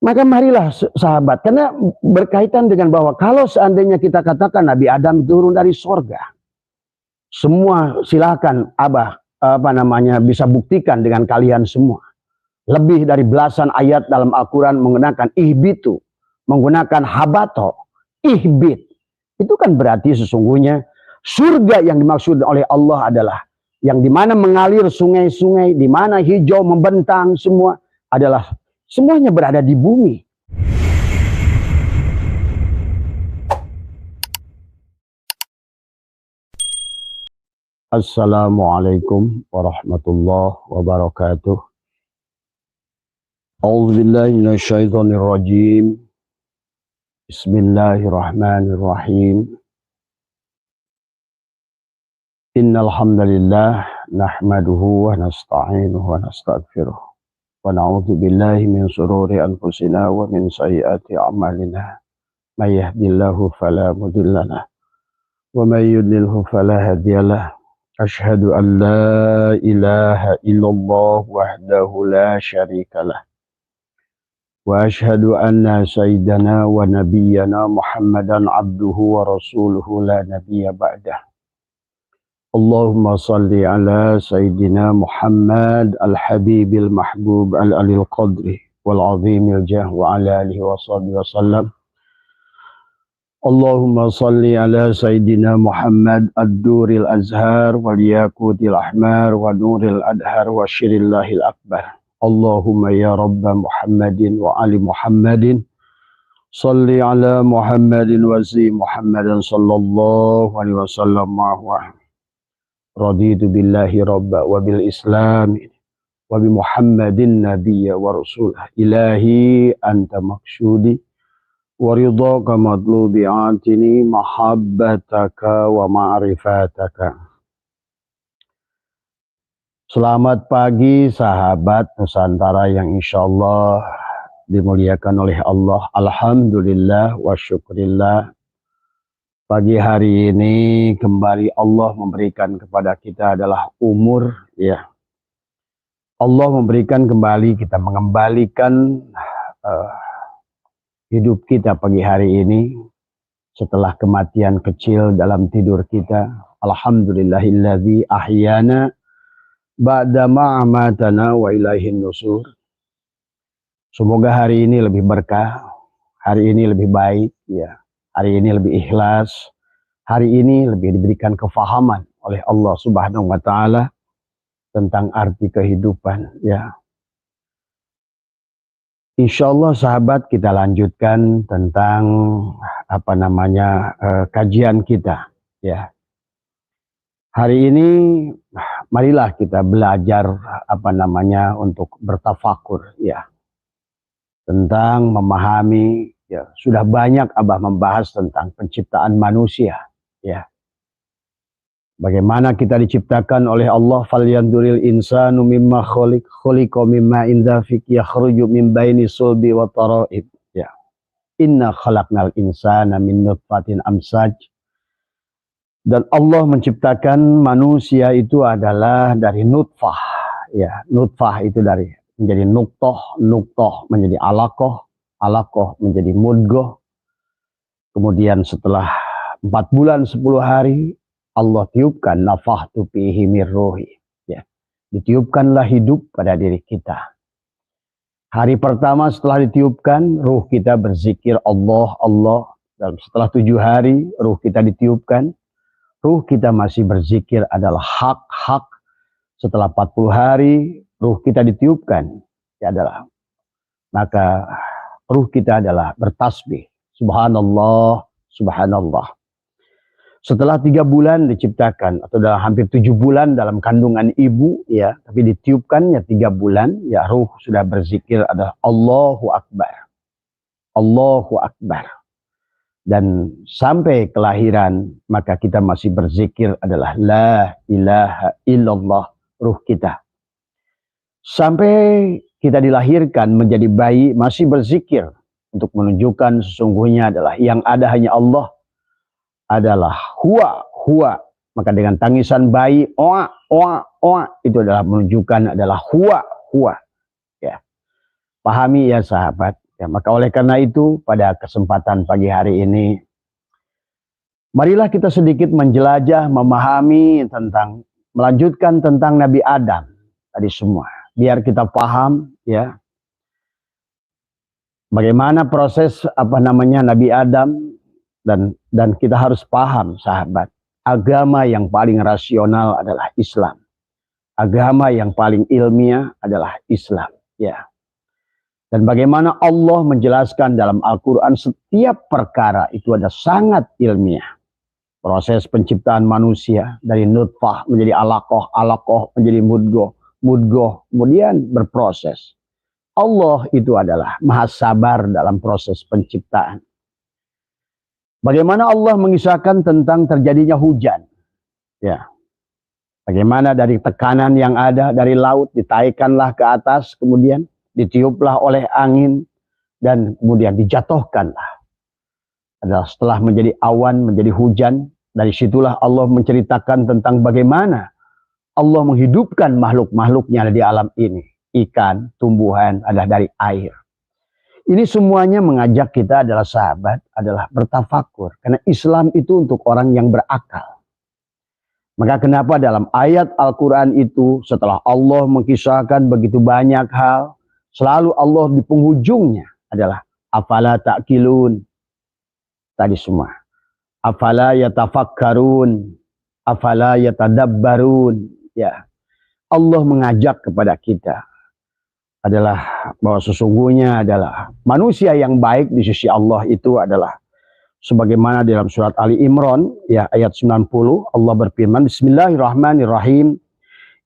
Maka marilah sahabat, karena berkaitan dengan bahwa kalau seandainya kita katakan Nabi Adam turun dari sorga, semua silakan Abah bisa buktikan dengan kalian semua. Lebih dari belasan ayat dalam Al-Quran menggunakan ihbitu, menggunakan habato, ihbit. Itu kan berarti sesungguhnya surga yang dimaksud oleh Allah adalah yang dimana mengalir sungai-sungai, dimana hijau membentang semua adalah semuanya berada di bumi. Assalamualaikum warahmatullahi wabarakatuh. A'udzubillahi minasyaitonirrajim. Bismillahirrahmanirrahim. Innal hamdalillah nahmaduhu wa nasta'inuhu wa nastaghfiruh. Wa na'udzu billahi min shururi anfusina wa min sayyiati a'malina. May yahdihillahu fala mudilla lahu wa may yudlilhu fala hadiyalah. Asyhadu an la ilaha illallah wahdahu la syarikalah. Wa asyhadu anna sayyidana wa nabiyyana Muhammadan abduhu wa rasuluhu la nabiyya ba'dah. Allahumma salli ala sayyidina Muhammad al-habibil mahbub al-alil qadri wal azimil jah wa ala alihi wa sahbihi wa sallam. Allahumma salli ala sayyidina Muhammad ad-duril azhar wal yaqutil ahmar wa nuril adhar wa syirillahil akbar. Allahumma ya rabba Muhammadin wa ali Muhammadin salli ala Muhammadin wa zi Muhammadan sallallahu alaihi wasallam wa raditu billahi rabba wa bil islami wa bi Muhammadin nabiyya wa rasulah. Ilahi anta maksudi wa ridhaka matlubi atini mahabbataka wa ma'rifataka. Selamat pagi sahabat Nusantara yang insyaallah dimuliakan oleh Allah. Alhamdulillah wa syukurillah. Pagi hari ini kembali Allah memberikan kepada kita adalah umur, ya. Allah memberikan kembali, kita mengembalikan hidup kita pagi hari ini setelah kematian kecil dalam tidur kita. Alhamdulillahilladzi ahyana ba'dama amatana wa ilaihin nusur. Semoga hari ini lebih berkah, hari ini lebih baik, ya. Hari ini lebih ikhlas, hari ini lebih diberikan kefahaman oleh Allah Subhanahu wa taala tentang arti kehidupan, ya. Insyaallah sahabat, kita lanjutkan tentang kajian kita, ya. Hari ini marilah kita belajar untuk bertafakur, ya. Tentang memahami, ya, sudah banyak Abah membahas tentang penciptaan manusia, ya. Bagaimana kita diciptakan oleh Allah, falyanduril insanu mimma khuliqa mimma indafik yakhruju min baini sulbi wa tara'ib, ya. Inna khalaqnal insana min nutfatin amsaj. Dan Allah menciptakan manusia itu adalah dari nutfah, ya. Nutfah itu dari menjadi nuktoh, nuktoh menjadi alaqoh, alaqoh menjadi mudghah. Kemudian setelah 4 bulan 10 hari Allah tiupkan nafahtu fihi mir ruhi, ya. Ditiupkanlah hidup pada diri kita. Hari pertama setelah ditiupkan, ruh kita berzikir Allah, Allah. Dan setelah 7 hari ruh kita ditiupkan, ruh kita masih berzikir adalah hak-hak. Setelah 40 hari ruh kita ditiupkan, ya, maka ruh kita adalah bertasbih, subhanallah, subhanallah. Setelah 3 bulan diciptakan, atau dalam hampir 7 bulan dalam kandungan ibu, ya, tapi ditiupkannya 3 bulan, ya, ruh sudah berzikir adalah Allahu Akbar, Allahu Akbar. Dan sampai kelahiran maka kita masih berzikir adalah la ilaha illallah, ruh kita. Sampai kita dilahirkan menjadi bayi masih berzikir untuk menunjukkan sesungguhnya adalah yang ada hanya Allah, adalah huwa, huwa. Maka dengan tangisan bayi oa, oa, oa, itu adalah menunjukkan adalah huwa, huwa, ya. Pahami ya sahabat, Ya, maka oleh karena itu pada kesempatan pagi hari ini, marilah kita sedikit menjelajah, memahami tentang, melanjutkan tentang Nabi Adam tadi semua. Biar kita paham ya, bagaimana proses Nabi Adam, dan kita harus paham sahabat, agama yang paling rasional adalah Islam. Agama yang paling ilmiah adalah Islam, ya. Dan bagaimana Allah menjelaskan dalam Al-Quran setiap perkara itu ada sangat ilmiah. Proses penciptaan manusia dari nutfah menjadi alaqah, alaqah menjadi mudghah, mudghah kemudian berproses. Allah itu adalah maha sabar dalam proses penciptaan. Bagaimana Allah mengisahkan tentang terjadinya hujan. Ya. Bagaimana dari tekanan yang ada dari laut ditaikkanlah ke atas, kemudian ditiuplah oleh angin, dan kemudian dijatuhkanlah. Adalah setelah menjadi awan, menjadi hujan. Dari situlah Allah menceritakan tentang bagaimana Allah menghidupkan makhluk-makhluknya di alam ini. Ikan, tumbuhan, adalah dari air. Ini semuanya mengajak kita adalah sahabat, adalah bertafakur. Karena Islam itu untuk orang yang berakal. Maka kenapa dalam ayat Al-Quran itu setelah Allah mengisahkan begitu banyak hal, selalu Allah di penghujungnya adalah afala ta'qilun. Tadi semua. Afala yatafakkarun. Afala yatadabbarun. Ya. Allah mengajak kepada kita adalah bahwa sesungguhnya adalah manusia yang baik di sisi Allah itu adalah sebagaimana dalam surat Ali Imran ya ayat 90 Allah berfirman, Bismillahirrahmanirrahim,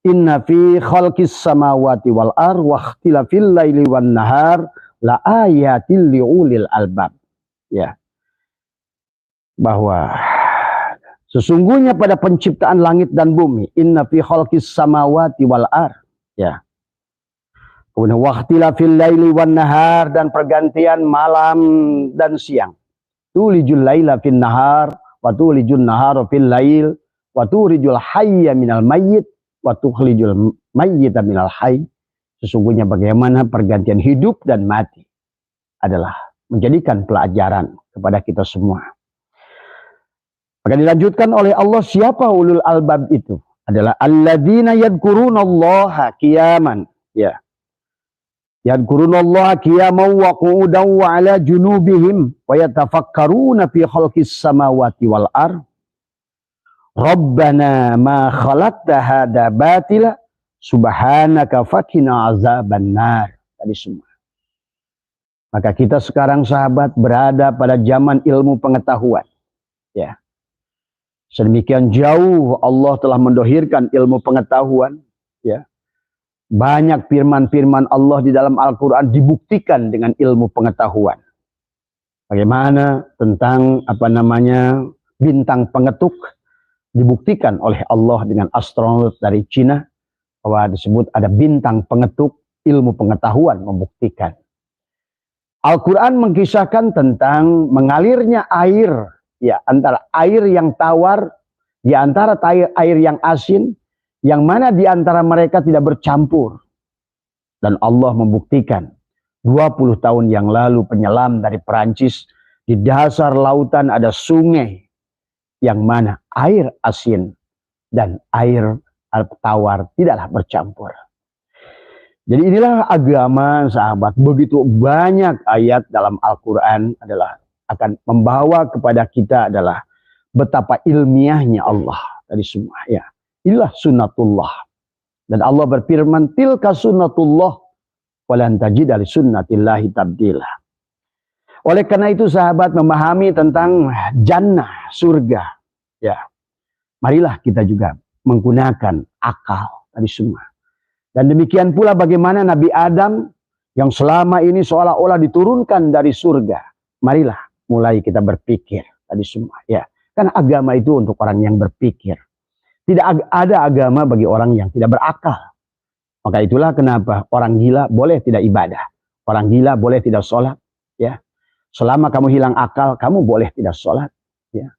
Inna fi khalqis samawati wal ar wa ikhtilafil laili wan nahar la ayatil liulil albab. Ya. Bahwa sesungguhnya pada penciptaan langit dan bumi, inna fi khalqis samawati wal ar. Ya. Kemudian wa ikhtilafil laili wan nahar, dan pergantian malam dan siang. Tulijul laila fin nahar wa tulijul nahara fil lail wa turijul hayya minal mayyit wa tukhrijul mayyita minal hayy. Sesungguhnya bagaimana pergantian hidup dan mati adalah menjadikan pelajaran kepada kita semua. Maka dilanjutkan oleh Allah, siapa ulul albab itu? Adalah alladzina yadhkurunallaha qiyaman, ya. Yadhkurunallaha qiyaman wa qu'udan wa ala junubihim wa yatafakkaruna fi khalqis samawati wal ardh. Rabbana ma khalaqta hadza batila subhanaka faqina azabannar. Tadi semua. Maka kita sekarang sahabat berada pada zaman ilmu pengetahuan. Ya. Sedemikian jauh Allah telah mendohirkan ilmu pengetahuan. Ya. Banyak firman-firman Allah di dalam Al-Quran dibuktikan dengan ilmu pengetahuan. Bagaimana tentang bintang pengetuk dibuktikan oleh Allah dengan astronot dari Cina, bahwa disebut ada bintang pengetuk, ilmu pengetahuan membuktikan. Al-Quran mengisahkan tentang mengalirnya air, ya, antara air yang tawar, di antara air yang asin, yang mana di antara mereka tidak bercampur. Dan Allah membuktikan 20 tahun yang lalu penyelam dari Perancis, di dasar lautan ada sungai yang mana air asin dan air tawar tidaklah bercampur. Jadi inilah agama sahabat. Begitu banyak ayat dalam Al-Quran adalah akan membawa kepada kita adalah betapa ilmiahnya Allah dari semua. Ya, inilah sunnatullah. Dan Allah berfirman, tilka sunnatullah walan tajida li sunnatillahi tabdila. Oleh karena itu sahabat memahami tentang jannah, surga. Ya, marilah kita juga menggunakan akal tadi semua. Dan demikian pula bagaimana Nabi Adam yang selama ini seolah-olah diturunkan dari surga. Marilah mulai kita berpikir tadi semua. Ya, karena agama itu untuk orang yang berpikir. Tidak ada agama bagi orang yang tidak berakal. Maka itulah kenapa orang gila boleh tidak ibadah. Orang gila boleh tidak sholat. Ya. Selama kamu hilang akal, kamu boleh tidak sholat. Ya.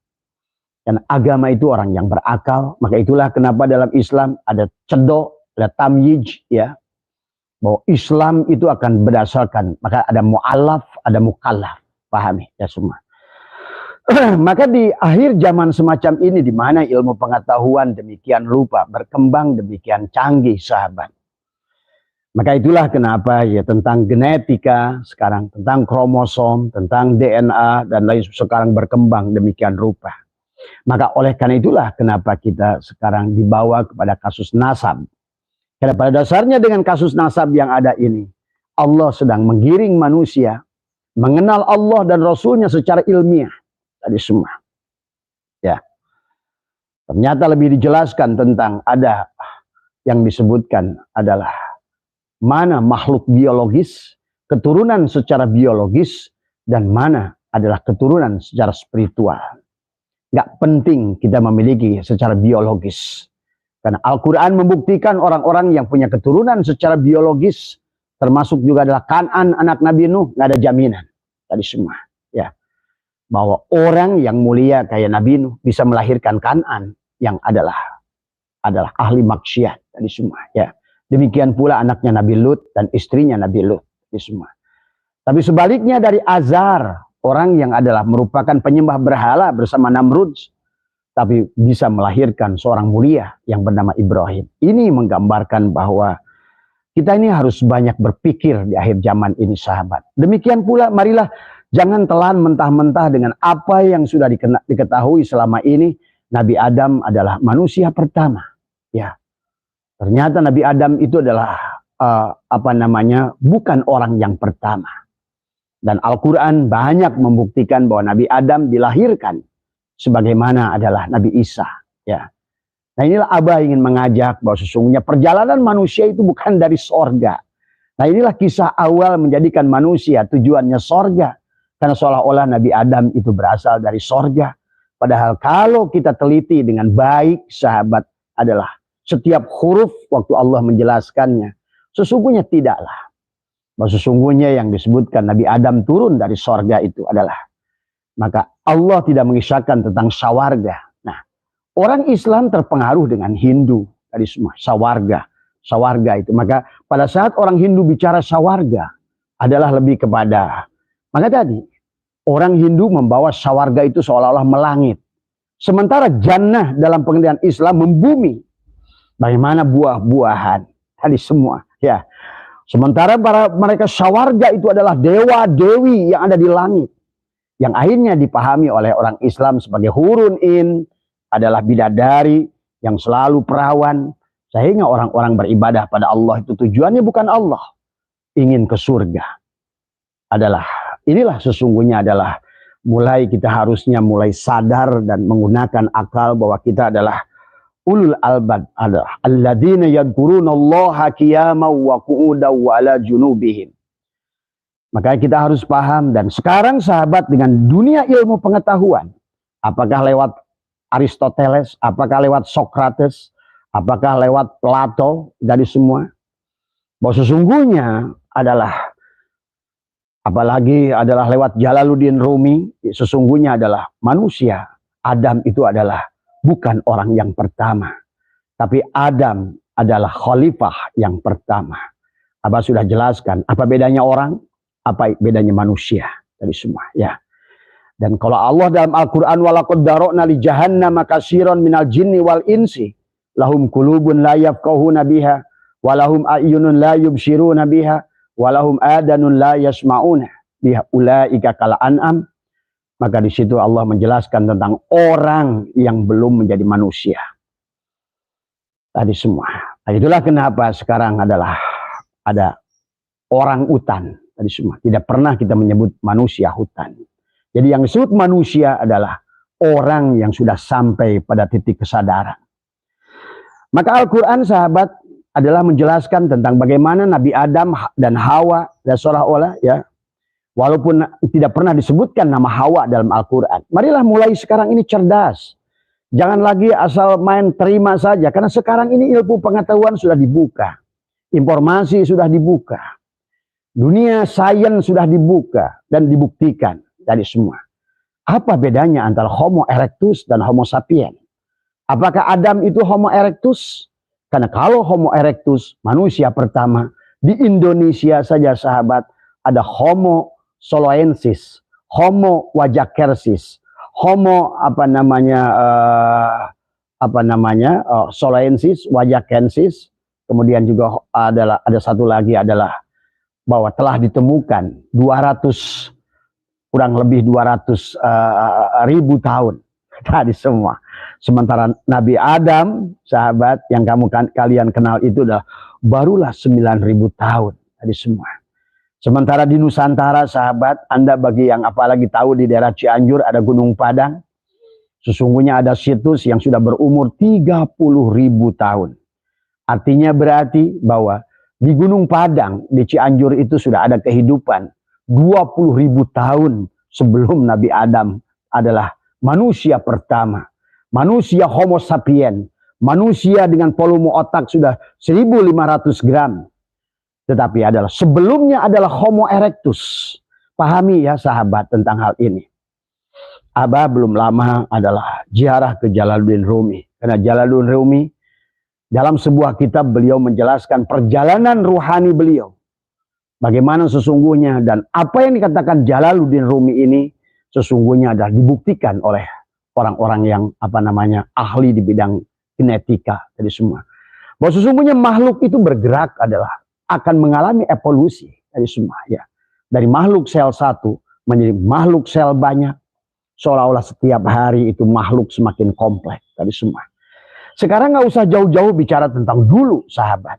Dan agama itu orang yang berakal. Maka itulah kenapa dalam Islam ada cedok, ada tamyij. Ya. bahwa Islam itu akan berdasarkan, maka ada mu'alaf, ada mukallaf. Pahami ya semua. Maka di akhir zaman semacam ini, di mana ilmu pengetahuan demikian rupa berkembang demikian canggih, sahabat. Maka itulah kenapa ya tentang genetika sekarang, tentang kromosom, tentang DNA dan lain sekarang berkembang demikian rupa. Maka oleh karena itulah kenapa kita sekarang dibawa kepada kasus nasab. Karena pada dasarnya dengan kasus nasab yang ada ini, Allah sedang menggiring manusia mengenal Allah dan Rasulnya secara ilmiah. Tadi semua. Ya. Ternyata lebih dijelaskan tentang ada yang disebutkan adalah mana makhluk biologis, keturunan secara biologis, dan mana adalah keturunan secara spiritual. Nggak penting kita memiliki secara biologis. Karena Al-Quran membuktikan orang-orang yang punya keturunan secara biologis, termasuk juga adalah Kan'an, anak Nabi Nuh, nggak ada jaminan. Tadi semua. Ya. Bahwa orang yang mulia kayak Nabi Nuh bisa melahirkan Kan'an yang adalah ahli maksiat. Tadi semua. Ya. Demikian pula anaknya Nabi Lut dan istrinya Nabi Lut. Tadi semua. Tapi sebaliknya dari Azar, orang yang adalah merupakan penyembah berhala bersama Namrud, tapi bisa melahirkan seorang mulia yang bernama Ibrahim. Ini menggambarkan bahwa kita ini harus banyak berpikir di akhir zaman ini, sahabat. Demikian pula marilah jangan telan mentah-mentah dengan apa yang sudah diketahui selama ini. Nabi Adam adalah manusia pertama. Ya, ternyata Nabi Adam itu adalah bukan orang yang pertama. Dan Al-Quran banyak membuktikan bahwa Nabi Adam dilahirkan sebagaimana adalah Nabi Isa. Ya. Nah inilah Abah ingin mengajak bahwa sesungguhnya perjalanan manusia itu bukan dari sorga. Nah inilah kisah awal menjadikan manusia tujuannya sorga. Karena seolah-olah Nabi Adam itu berasal dari sorga. Padahal kalau kita teliti dengan baik, sahabat, adalah setiap huruf waktu Allah menjelaskannya. Sesungguhnya tidaklah. Bahwa sesungguhnya yang disebutkan Nabi Adam turun dari sorga itu adalah, maka Allah tidak mengisahkan tentang sawarga. Nah, orang Islam terpengaruh dengan Hindu tadi semua, sawarga itu. Maka pada saat orang Hindu bicara sawarga adalah lebih kepada, maka tadi orang Hindu membawa sawarga itu seolah-olah melangit. Sementara jannah dalam pengertian Islam membumi. Bagaimana buah-buahan tadi semua, ya. Sementara mereka sawarga itu adalah dewa-dewi yang ada di langit. Yang akhirnya dipahami oleh orang Islam sebagai hurun in, adalah bidadari yang selalu perawan. Sehingga orang-orang beribadah pada Allah itu tujuannya bukan Allah. Ingin ke surga. Inilah sesungguhnya adalah kita harusnya mulai sadar dan menggunakan akal bahwa kita adalah ulul albab, adalah alladzina yadhkurunallaha qiyaman wa qu'udan wa ala junubihim. Maka kita harus paham, dan sekarang sahabat dengan dunia ilmu pengetahuan, apakah lewat Aristoteles, apakah lewat Socrates, apakah lewat Plato, dari semua, bahwa sesungguhnya adalah, apalagi adalah lewat Jalaluddin Rumi, sesungguhnya adalah manusia, Adam itu adalah bukan orang yang pertama, tapi Adam adalah khalifah yang pertama. Abah sudah jelaskan apa bedanya orang, apa bedanya manusia dari semua, ya. Dan kalau Allah dalam Al-Quran, walaqad darokna li jahannama katsiran minal jinni wal insi lahum qulubun la yafqahuna biha wa lahum a'yunun la yubsiruna biha wa lahum adanun la yasma'una biha ulaika kal an'am. Maka di situ Allah menjelaskan tentang orang yang belum menjadi manusia. Tadi semua. Nah, itulah kenapa sekarang adalah ada orang utan. Tadi semua. Tidak pernah kita menyebut manusia hutan. Jadi yang disebut manusia adalah orang yang sudah sampai pada titik kesadaran. Maka Al-Quran, sahabat, adalah menjelaskan tentang bagaimana Nabi Adam dan Hawa, dan seolah-olah, ya, walaupun tidak pernah disebutkan nama Hawa dalam Al-Quran. Marilah mulai sekarang ini cerdas. Jangan lagi asal main terima saja. Karena sekarang ini ilmu pengetahuan sudah dibuka. Informasi sudah dibuka. Dunia sains sudah dibuka dan dibuktikan dari semua. Apa bedanya antara Homo erectus dan Homo sapiens? Apakah Adam itu Homo erectus? Karena kalau Homo erectus, manusia pertama, Di Indonesia saja sahabat ada Homo soloensis, Homo wajakensis, Homo soloensis, wajakensis. Kemudian juga ada satu lagi adalah bahwa telah ditemukan kurang lebih 200 ribu tahun tadi semua. Sementara Nabi Adam, sahabat yang kalian kenal itu barulah 9.000 tahun tadi semua. Sementara di Nusantara, sahabat, Anda bagi yang apalagi tahu di daerah Cianjur ada Gunung Padang, sesungguhnya ada situs yang sudah berumur 30.000 tahun. Artinya berarti bahwa di Gunung Padang, di Cianjur itu sudah ada kehidupan 20.000 tahun sebelum Nabi Adam adalah manusia pertama. Manusia Homo sapien. Manusia dengan volume otak sudah 1.500 gram. Tetapi sebelumnya adalah Homo erectus. Pahami ya sahabat tentang hal ini. Abah belum lama adalah ziarah ke Jalaluddin Rumi. Karena Jalaluddin Rumi dalam sebuah kitab beliau menjelaskan perjalanan ruhani beliau. Bagaimana sesungguhnya dan apa yang dikatakan Jalaluddin Rumi ini sesungguhnya adalah dibuktikan oleh orang-orang yang ahli di bidang genetika tadi semua. Bahwa sesungguhnya makhluk itu bergerak akan mengalami evolusi tadi semua ya. Dari makhluk sel satu menjadi makhluk sel banyak. Seolah-olah setiap hari itu makhluk semakin kompleks tadi semua. Sekarang nggak usah jauh-jauh bicara tentang dulu sahabat.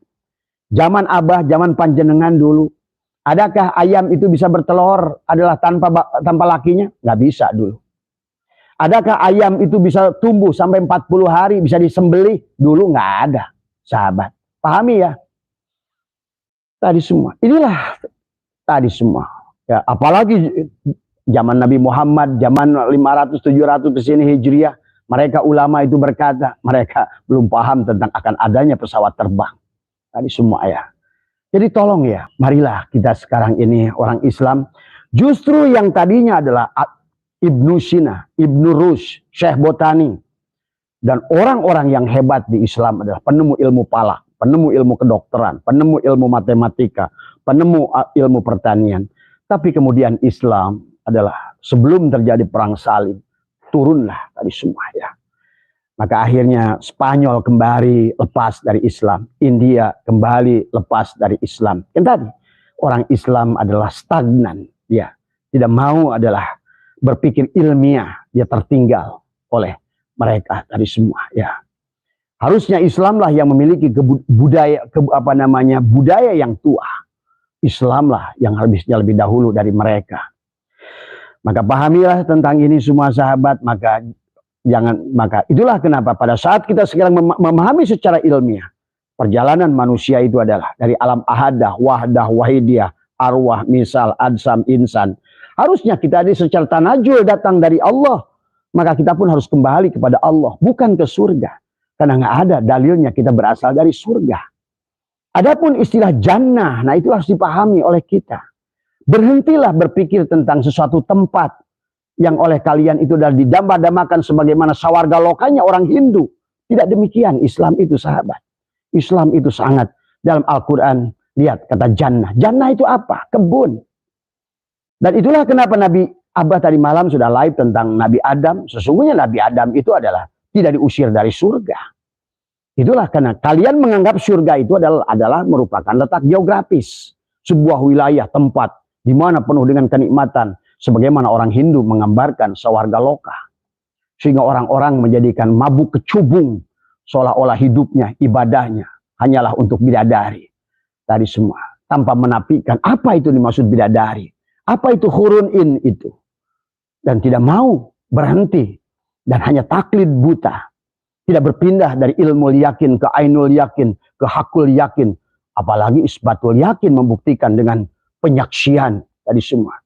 Zaman Abah, zaman panjenengan dulu. Adakah ayam itu bisa bertelur tanpa lakinya? Nggak bisa dulu. Adakah ayam itu bisa tumbuh sampai 40 hari bisa disembelih? Dulu nggak ada sahabat. Pahami ya? Tadi semua. Inilah tadi semua. Ya, apalagi zaman Nabi Muhammad, zaman 500-700 ke sini Hijriah. Mereka ulama itu berkata, mereka belum paham tentang akan adanya pesawat terbang. Tadi semua ya. Jadi tolong ya, marilah kita sekarang ini orang Islam. Justru yang tadinya adalah Ibnu Sina, Ibnu Rushd, Syekh Botani. Dan orang-orang yang hebat di Islam adalah penemu ilmu falak, penemu ilmu kedokteran, penemu ilmu matematika, penemu ilmu pertanian. Tapi kemudian Islam adalah sebelum terjadi perang salib. Turunlah tadi semua ya. Maka akhirnya Spanyol kembali lepas dari Islam. India kembali lepas dari Islam. Yang tadi orang Islam adalah stagnan. Dia tidak mau berpikir ilmiah. Dia tertinggal oleh mereka tadi semua ya. Harusnya Islamlah yang memiliki budaya yang tua. Islamlah yang harusnya lebih dahulu dari mereka. Maka pahamilah tentang ini semua sahabat, maka itulah kenapa pada saat kita sekarang memahami secara ilmiah, perjalanan manusia itu adalah dari alam ahadah, wahdah, wahidiyah, arwah, misal, adsam, insan. Harusnya kita ini secara tanajul datang dari Allah, maka kita pun harus kembali kepada Allah, bukan ke surga. Karena nggak ada dalilnya kita berasal dari surga. Adapun istilah jannah, nah itu harus dipahami oleh kita. Berhentilah berpikir tentang sesuatu tempat yang oleh kalian itu adalah didamba-dambakan sebagaimana sawarga lokanya orang Hindu. Tidak demikian Islam itu sahabat. Islam itu sangat dalam Al-Quran. Lihat kata jannah. Jannah itu apa? Kebun. Dan itulah kenapa Nabi Abah tadi malam sudah live tentang Nabi Adam. Sesungguhnya Nabi Adam itu tidak diusir dari surga. Itulah karena kalian menganggap surga itu adalah merupakan letak geografis. Sebuah wilayah tempat di mana penuh dengan kenikmatan. Sebagaimana orang Hindu menggambarkan sawarga loka. Sehingga orang-orang menjadikan mabuk kecubung. Seolah-olah hidupnya, ibadahnya hanyalah untuk bidadari. Tadi semua. Tanpa menafikan apa itu dimaksud bidadari. Apa itu hurun in itu. Dan tidak mau berhenti. Dan hanya taklid buta. Tidak berpindah dari ilmu yakin ke ainul yakin. Ke hakul yakin. Apalagi isbatul yakin membuktikan dengan penyaksian tadi semua.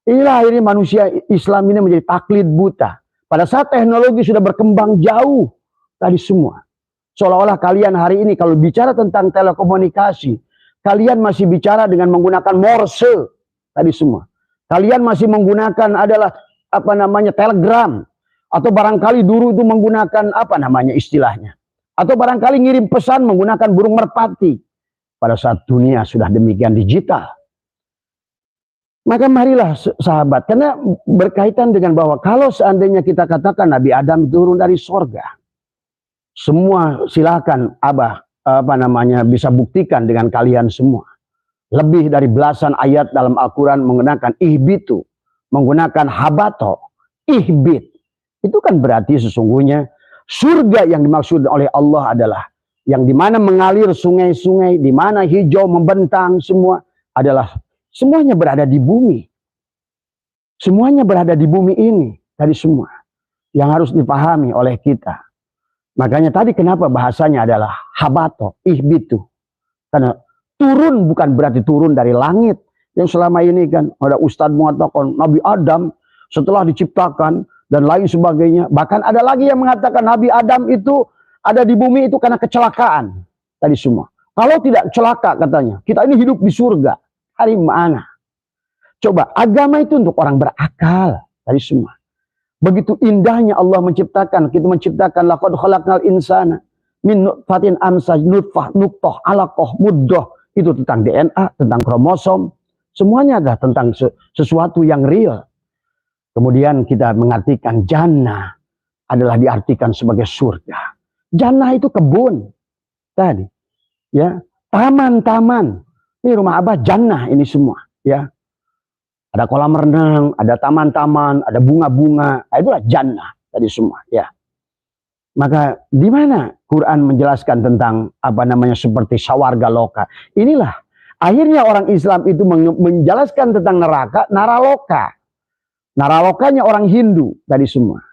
Inilah akhirnya manusia Islam ini menjadi taklid buta. Pada saat teknologi sudah berkembang jauh tadi semua. Seolah-olah kalian hari ini kalau bicara tentang telekomunikasi, kalian masih bicara dengan menggunakan Morse tadi semua. Kalian masih menggunakan telegram atau barangkali dulu itu menggunakan istilahnya. Atau barangkali ngirim pesan menggunakan burung merpati. pada saat dunia sudah demikian digital. Maka marilah sahabat, karena berkaitan dengan bahwa kalau seandainya kita katakan Nabi Adam turun dari sorga, semua silakan Abah bisa buktikan dengan kalian semua. Lebih dari belasan ayat dalam Al-Quran menggunakan ihbitu, menggunakan habato, ihbit. Itu kan berarti sesungguhnya surga yang dimaksud oleh Allah adalah yang dimana mengalir sungai-sungai, dimana hijau membentang semua adalah semuanya berada di bumi. Semuanya berada di bumi ini. Tadi semua. Yang harus dipahami oleh kita. Makanya tadi kenapa bahasanya adalah habato, ihbitu. Karena turun bukan berarti turun dari langit. Yang selama ini kan ada Ustadz mengatakan Nabi Adam setelah diciptakan dan lain sebagainya. Bahkan ada lagi yang mengatakan Nabi Adam itu ada di bumi itu karena kecelakaan. Tadi semua. Kalau tidak celaka katanya. Kita ini hidup di surga. Hari mana? Coba, agama itu untuk orang berakal. Tadi semua. Begitu indahnya Allah menciptakan. Kita menciptakan laqad khalaqnal insana min nutfatin amsaj nutfah nuqtah alaqah muddah. Itu tentang DNA, tentang kromosom. Semuanya adalah tentang sesuatu yang real. Kemudian kita mengartikan jannah adalah diartikan sebagai surga. Jannah itu kebun. Tadi. Ya, taman-taman. Ini rumah Abah jannah ini semua, ya. Ada kolam renang, ada taman-taman, ada bunga-bunga, itulah jannah tadi semua, ya. Maka di mana Quran menjelaskan tentang seperti sawarga loka? Inilah akhirnya orang Islam itu menjelaskan tentang neraka, naraloka. Naralokanya orang Hindu tadi semua,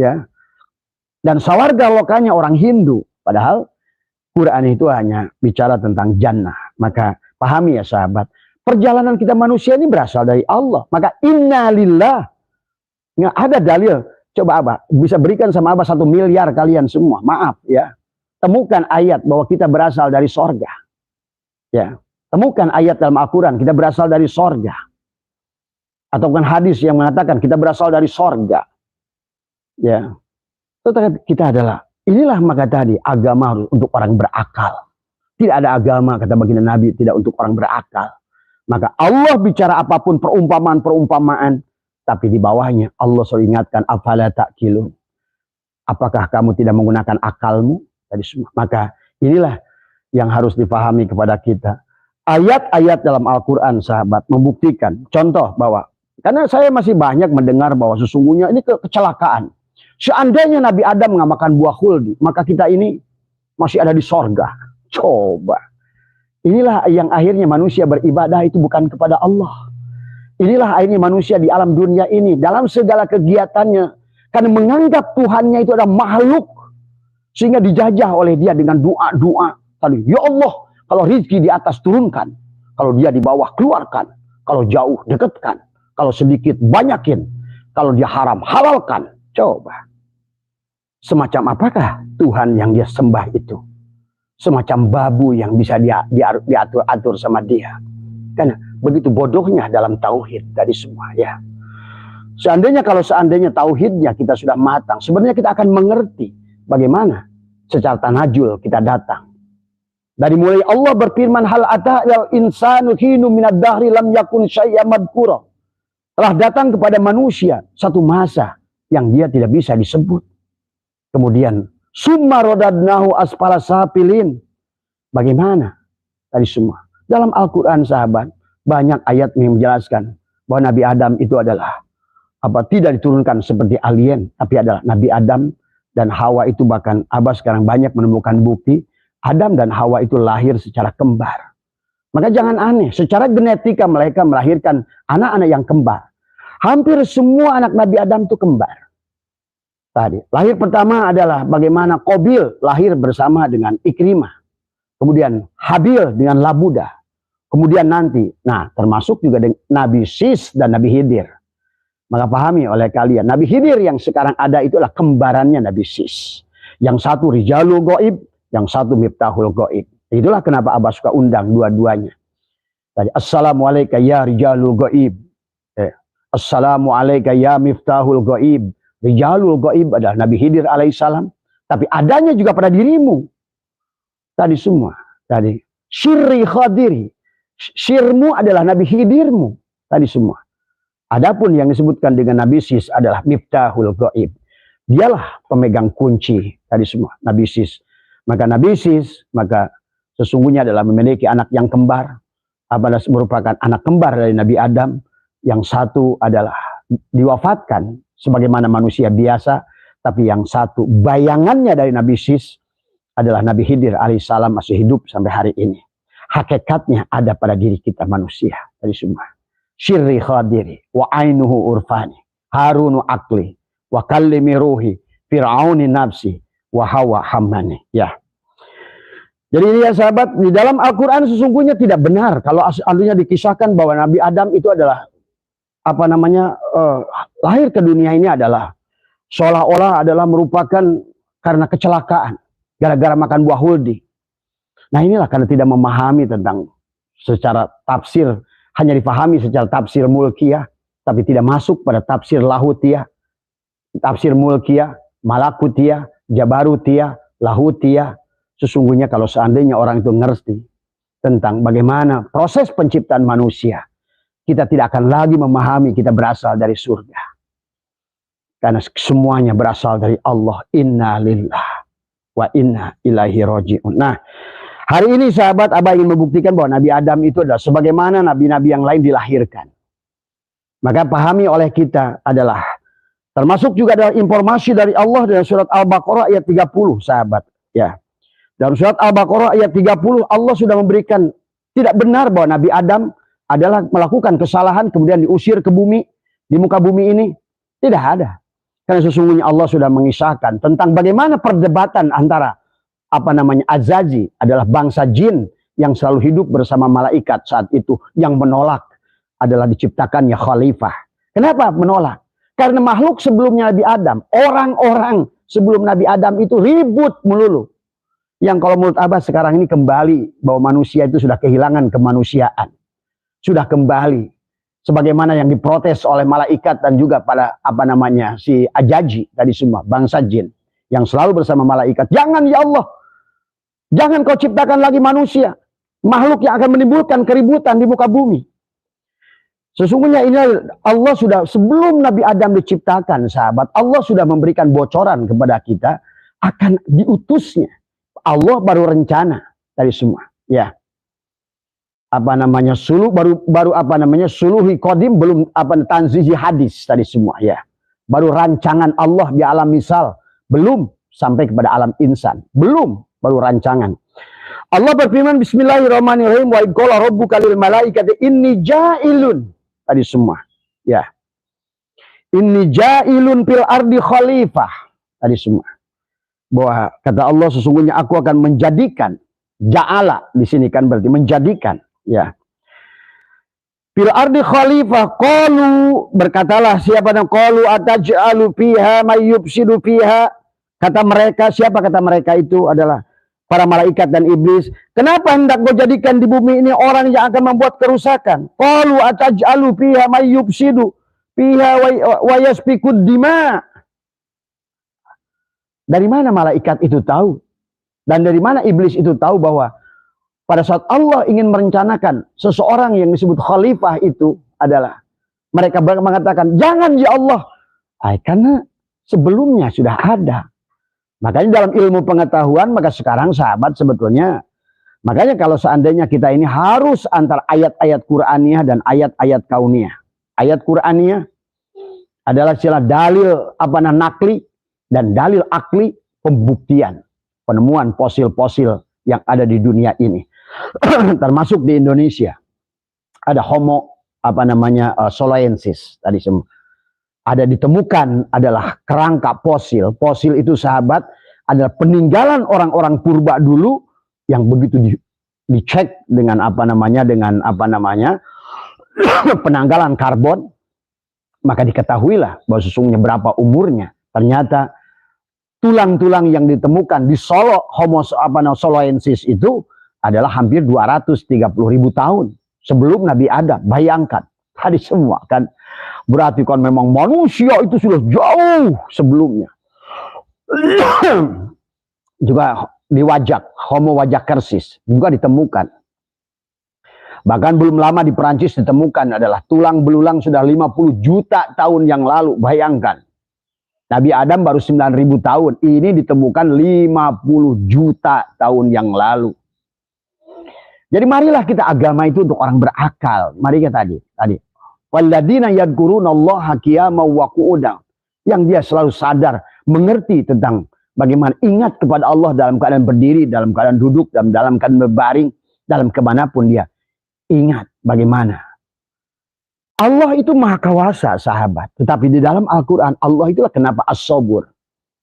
ya. Dan sawarga lokanya orang Hindu, padahal Quran itu hanya bicara tentang jannah. Maka pahami ya sahabat, perjalanan kita manusia ini berasal dari Allah. Maka innalillah. Nggak ada dalil. Coba Abah, bisa berikan sama Abah 1 miliar kalian semua. Maaf ya. Temukan ayat bahwa kita berasal dari sorga. Ya. Temukan ayat dalam Al-Quran, kita berasal dari sorga. Atau bukan hadis yang mengatakan kita berasal dari sorga. Ya. Tetapi kita adalah, inilah maka tadi agama harus untuk orang berakal. Tidak ada agama, kata baginda Nabi, tidak untuk orang berakal. Maka Allah bicara apapun perumpamaan-perumpamaan. Tapi di bawahnya Allah selalu ingatkan, afala ta'qilun. Apakah kamu tidak menggunakan akalmu? Tadi semua. Maka inilah yang harus dipahami kepada kita. Ayat-ayat dalam Al-Quran sahabat membuktikan. Contoh bahwa, karena saya masih banyak mendengar bahwa sesungguhnya ini kecelakaan. Seandainya Nabi Adam mengamalkan buah khuldi, maka kita ini masih ada di sorga. Coba. Inilah yang akhirnya manusia beribadah itu bukan kepada Allah. Inilah akhirnya manusia di alam dunia ini. Dalam segala kegiatannya. Karena menganggap Tuhannya itu adalah makhluk. Sehingga dijajah oleh dia dengan doa-doa. Tadi, ya Allah, kalau rezeki di atas turunkan. Kalau dia di bawah keluarkan. Kalau jauh dekatkan. Kalau sedikit banyakin. Kalau dia haram halalkan. Coba. Semacam apakah Tuhan yang dia sembah itu? Semacam babu yang bisa diatur-atur sama dia. Karena begitu bodohnya dalam tauhid tadi semua ya. Seandainya tauhidnya kita sudah matang, sebenarnya kita akan mengerti bagaimana secara tanajul kita datang. Dari mulai Allah berfirman hal ata'al insanu hinu minad dahri lam yakun syai'an madhkura. Telah datang kepada manusia satu masa yang dia tidak bisa disebut. Kemudian summa rodadnahu asfala safilin. Bagaimana? Tadi semua. Dalam Al-Quran sahabat, banyak ayat yang menjelaskan bahwa Nabi Adam itu adalah tidak diturunkan seperti alien, tapi adalah Nabi Adam dan Hawa itu bahkan Abah sekarang banyak menemukan bukti Adam dan Hawa itu lahir secara kembar. Maka jangan aneh, secara genetika mereka melahirkan anak-anak yang kembar. Hampir semua anak Nabi Adam itu kembar. Tadi, lahir pertama adalah bagaimana Qabil lahir bersama dengan Ikrimah. Kemudian Habil dengan Labuda. Kemudian nanti, termasuk juga Nabi Sis dan Nabi Hidir. Maka pahami oleh kalian, Nabi Hidir yang sekarang ada itu adalah kembarannya Nabi Sis. Yang satu Rijalul Ghaib, yang satu Miftahul Ghaib. Itulah kenapa Abah suka undang dua-duanya. Tadi, Assalamualaikum ya Rijalul Ghaib. Assalamualaikum ya Miftahul Ghaib. Rijalul Ghaib adalah Nabi Hidir alaihissalam. Tapi adanya juga pada dirimu. Tadi semua. Tadi Syirri khadiri. Syirmu adalah Nabi Khidirmu. Tadi semua. Adapun yang disebutkan dengan Nabi Sis adalah Miftahul Ghaib. Dialah pemegang kunci. Tadi semua. Nabi Sis. Maka Nabi Sis, maka sesungguhnya adalah memiliki anak yang kembar. Adalah merupakan anak kembar dari Nabi Adam. Yang satu adalah diwafatkan sebagaimana manusia biasa. Tapi yang satu bayangannya dari Nabi Sis adalah Nabi Khidir alaihissalam masih hidup sampai hari ini. Hakikatnya ada pada diri kita manusia. Tadi semua. Syirri khadiri wa ainuhu urfani harunu akli wa kallimi ruhi fir'auni nafsi wa hawa hammani. Ya. Jadi ini ya sahabat, di dalam Al-Quran sesungguhnya tidak benar kalau aslinya dikisahkan bahwa Nabi Adam itu adalah lahir ke dunia ini adalah seolah-olah adalah merupakan karena kecelakaan gara-gara makan buah huldi. Nah inilah karena tidak memahami tentang secara tafsir, hanya dipahami secara tafsir mulkiyah, tapi tidak masuk pada tafsir lahutiyah, tafsir mulkiyah, malakutiyah, jabarutiyah, lahutiyah. Sesungguhnya kalau seandainya orang itu ngerti tentang bagaimana proses penciptaan manusia, kita tidak akan lagi memahami kita berasal dari surga. Karena semuanya berasal dari Allah. Inna lillah wa inna ilaihi raji'un. Nah, hari ini sahabat, Abah ingin membuktikan bahwa Nabi Adam itu adalah sebagaimana nabi-nabi yang lain dilahirkan. Maka pahami oleh kita adalah, termasuk juga adalah informasi dari Allah dalam surat Al-Baqarah ayat 30 sahabat. Ya. Dalam surat Al-Baqarah ayat 30 Allah sudah memberikan tidak benar bahwa Nabi Adam adalah melakukan kesalahan kemudian diusir ke bumi, di muka bumi ini. Tidak ada. Karena sesungguhnya Allah sudah mengisahkan tentang bagaimana perdebatan antara Azazi adalah bangsa jin yang selalu hidup bersama malaikat saat itu, yang menolak adalah diciptakannya khalifah. Kenapa menolak? Karena makhluk sebelumnya Nabi Adam, orang-orang sebelum Nabi Adam itu ribut melulu. Yang kalau menurut Abah sekarang ini kembali bahwa manusia itu sudah kehilangan kemanusiaan. Sudah kembali sebagaimana yang diprotes oleh malaikat dan juga pada si Ajaji tadi semua, bangsa jin yang selalu bersama malaikat. Jangan ya Allah, jangan kau ciptakan lagi manusia, makhluk yang akan menimbulkan keributan di muka bumi. Sesungguhnya ini Allah sudah, sebelum Nabi Adam diciptakan sahabat, Allah sudah memberikan bocoran kepada kita akan diutusnya. Allah baru rencana dari semua. Ya. Suluhi qadim, belum tanzihi hadis tadi semua. Ya. Baru rancangan Allah di alam misal, belum sampai kepada alam insan. Belum, baru rancangan. Allah berfirman bismillahirrahmanirrahim wa qala rabbuka lil malaikati inni ja'ilun tadi semua. Ya. Inni ja'ilun fil ardi khalifah tadi semua. Bahwa kata Allah sesungguhnya aku akan menjadikan, ja'ala di sini kan berarti menjadikan, ya. Fil ardi khalifah, qalu, berkatalah siapa yang qalu ataj'alu fiha may yufsidu fiha. Kata mereka, siapa kata mereka itu adalah para malaikat dan iblis. Kenapa hendak kau jadikan di bumi ini orang yang akan membuat kerusakan? Qalu ataj'alu fiha may yufsidu fiha wa yasfikud dima. Dari mana malaikat itu tahu? Dan dari mana iblis itu tahu bahwa pada saat Allah ingin merencanakan seseorang yang disebut khalifah itu adalah, mereka mengatakan, jangan ya Allah. Karena sebelumnya sudah ada. Makanya dalam ilmu pengetahuan, maka sekarang sahabat sebetulnya, makanya kalau seandainya kita ini harus antara ayat-ayat Qur'aniyah dan ayat-ayat kauniyah. Ayat Qur'aniyah adalah istilah dalil nakli, dan dalil akli, pembuktian, penemuan fosil-fosil yang ada di dunia ini. Termasuk di Indonesia. Ada Homo soloensis tadi semua. Ada ditemukan adalah kerangka fosil. Fosil itu sahabat adalah peninggalan orang-orang purba dulu yang begitu dicek dengan penanggalan karbon, maka diketahuilah bahwa sesungguhnya berapa umurnya. Ternyata tulang-tulang yang ditemukan di Solo Homo soloensis itu adalah hampir 230.000 tahun sebelum Nabi Adam. Bayangkan tadi semua kan, berarti kan memang manusia itu sudah jauh sebelumnya. Juga di Wajak, Homo wajakersis juga ditemukan Bahkan belum lama di Perancis ditemukan adalah tulang belulang sudah 50 juta tahun yang lalu. Bayangkan. Nabi Adam baru 9.000 tahun. Ini ditemukan 50 juta tahun yang lalu. Jadi marilah kita agama itu untuk orang berakal. Mari kita tadi. Walladzina yadhkurunallaha qiyaman wa qu'udan. Yang dia selalu sadar, mengerti tentang bagaimana ingat kepada Allah dalam keadaan berdiri, dalam keadaan duduk, dalam keadaan berbaring, dalam kemanapun dia. Ingat bagaimana Allah itu maha kuasa, sahabat. Tetapi di dalam Al-Quran, Allah itulah kenapa as-sabur.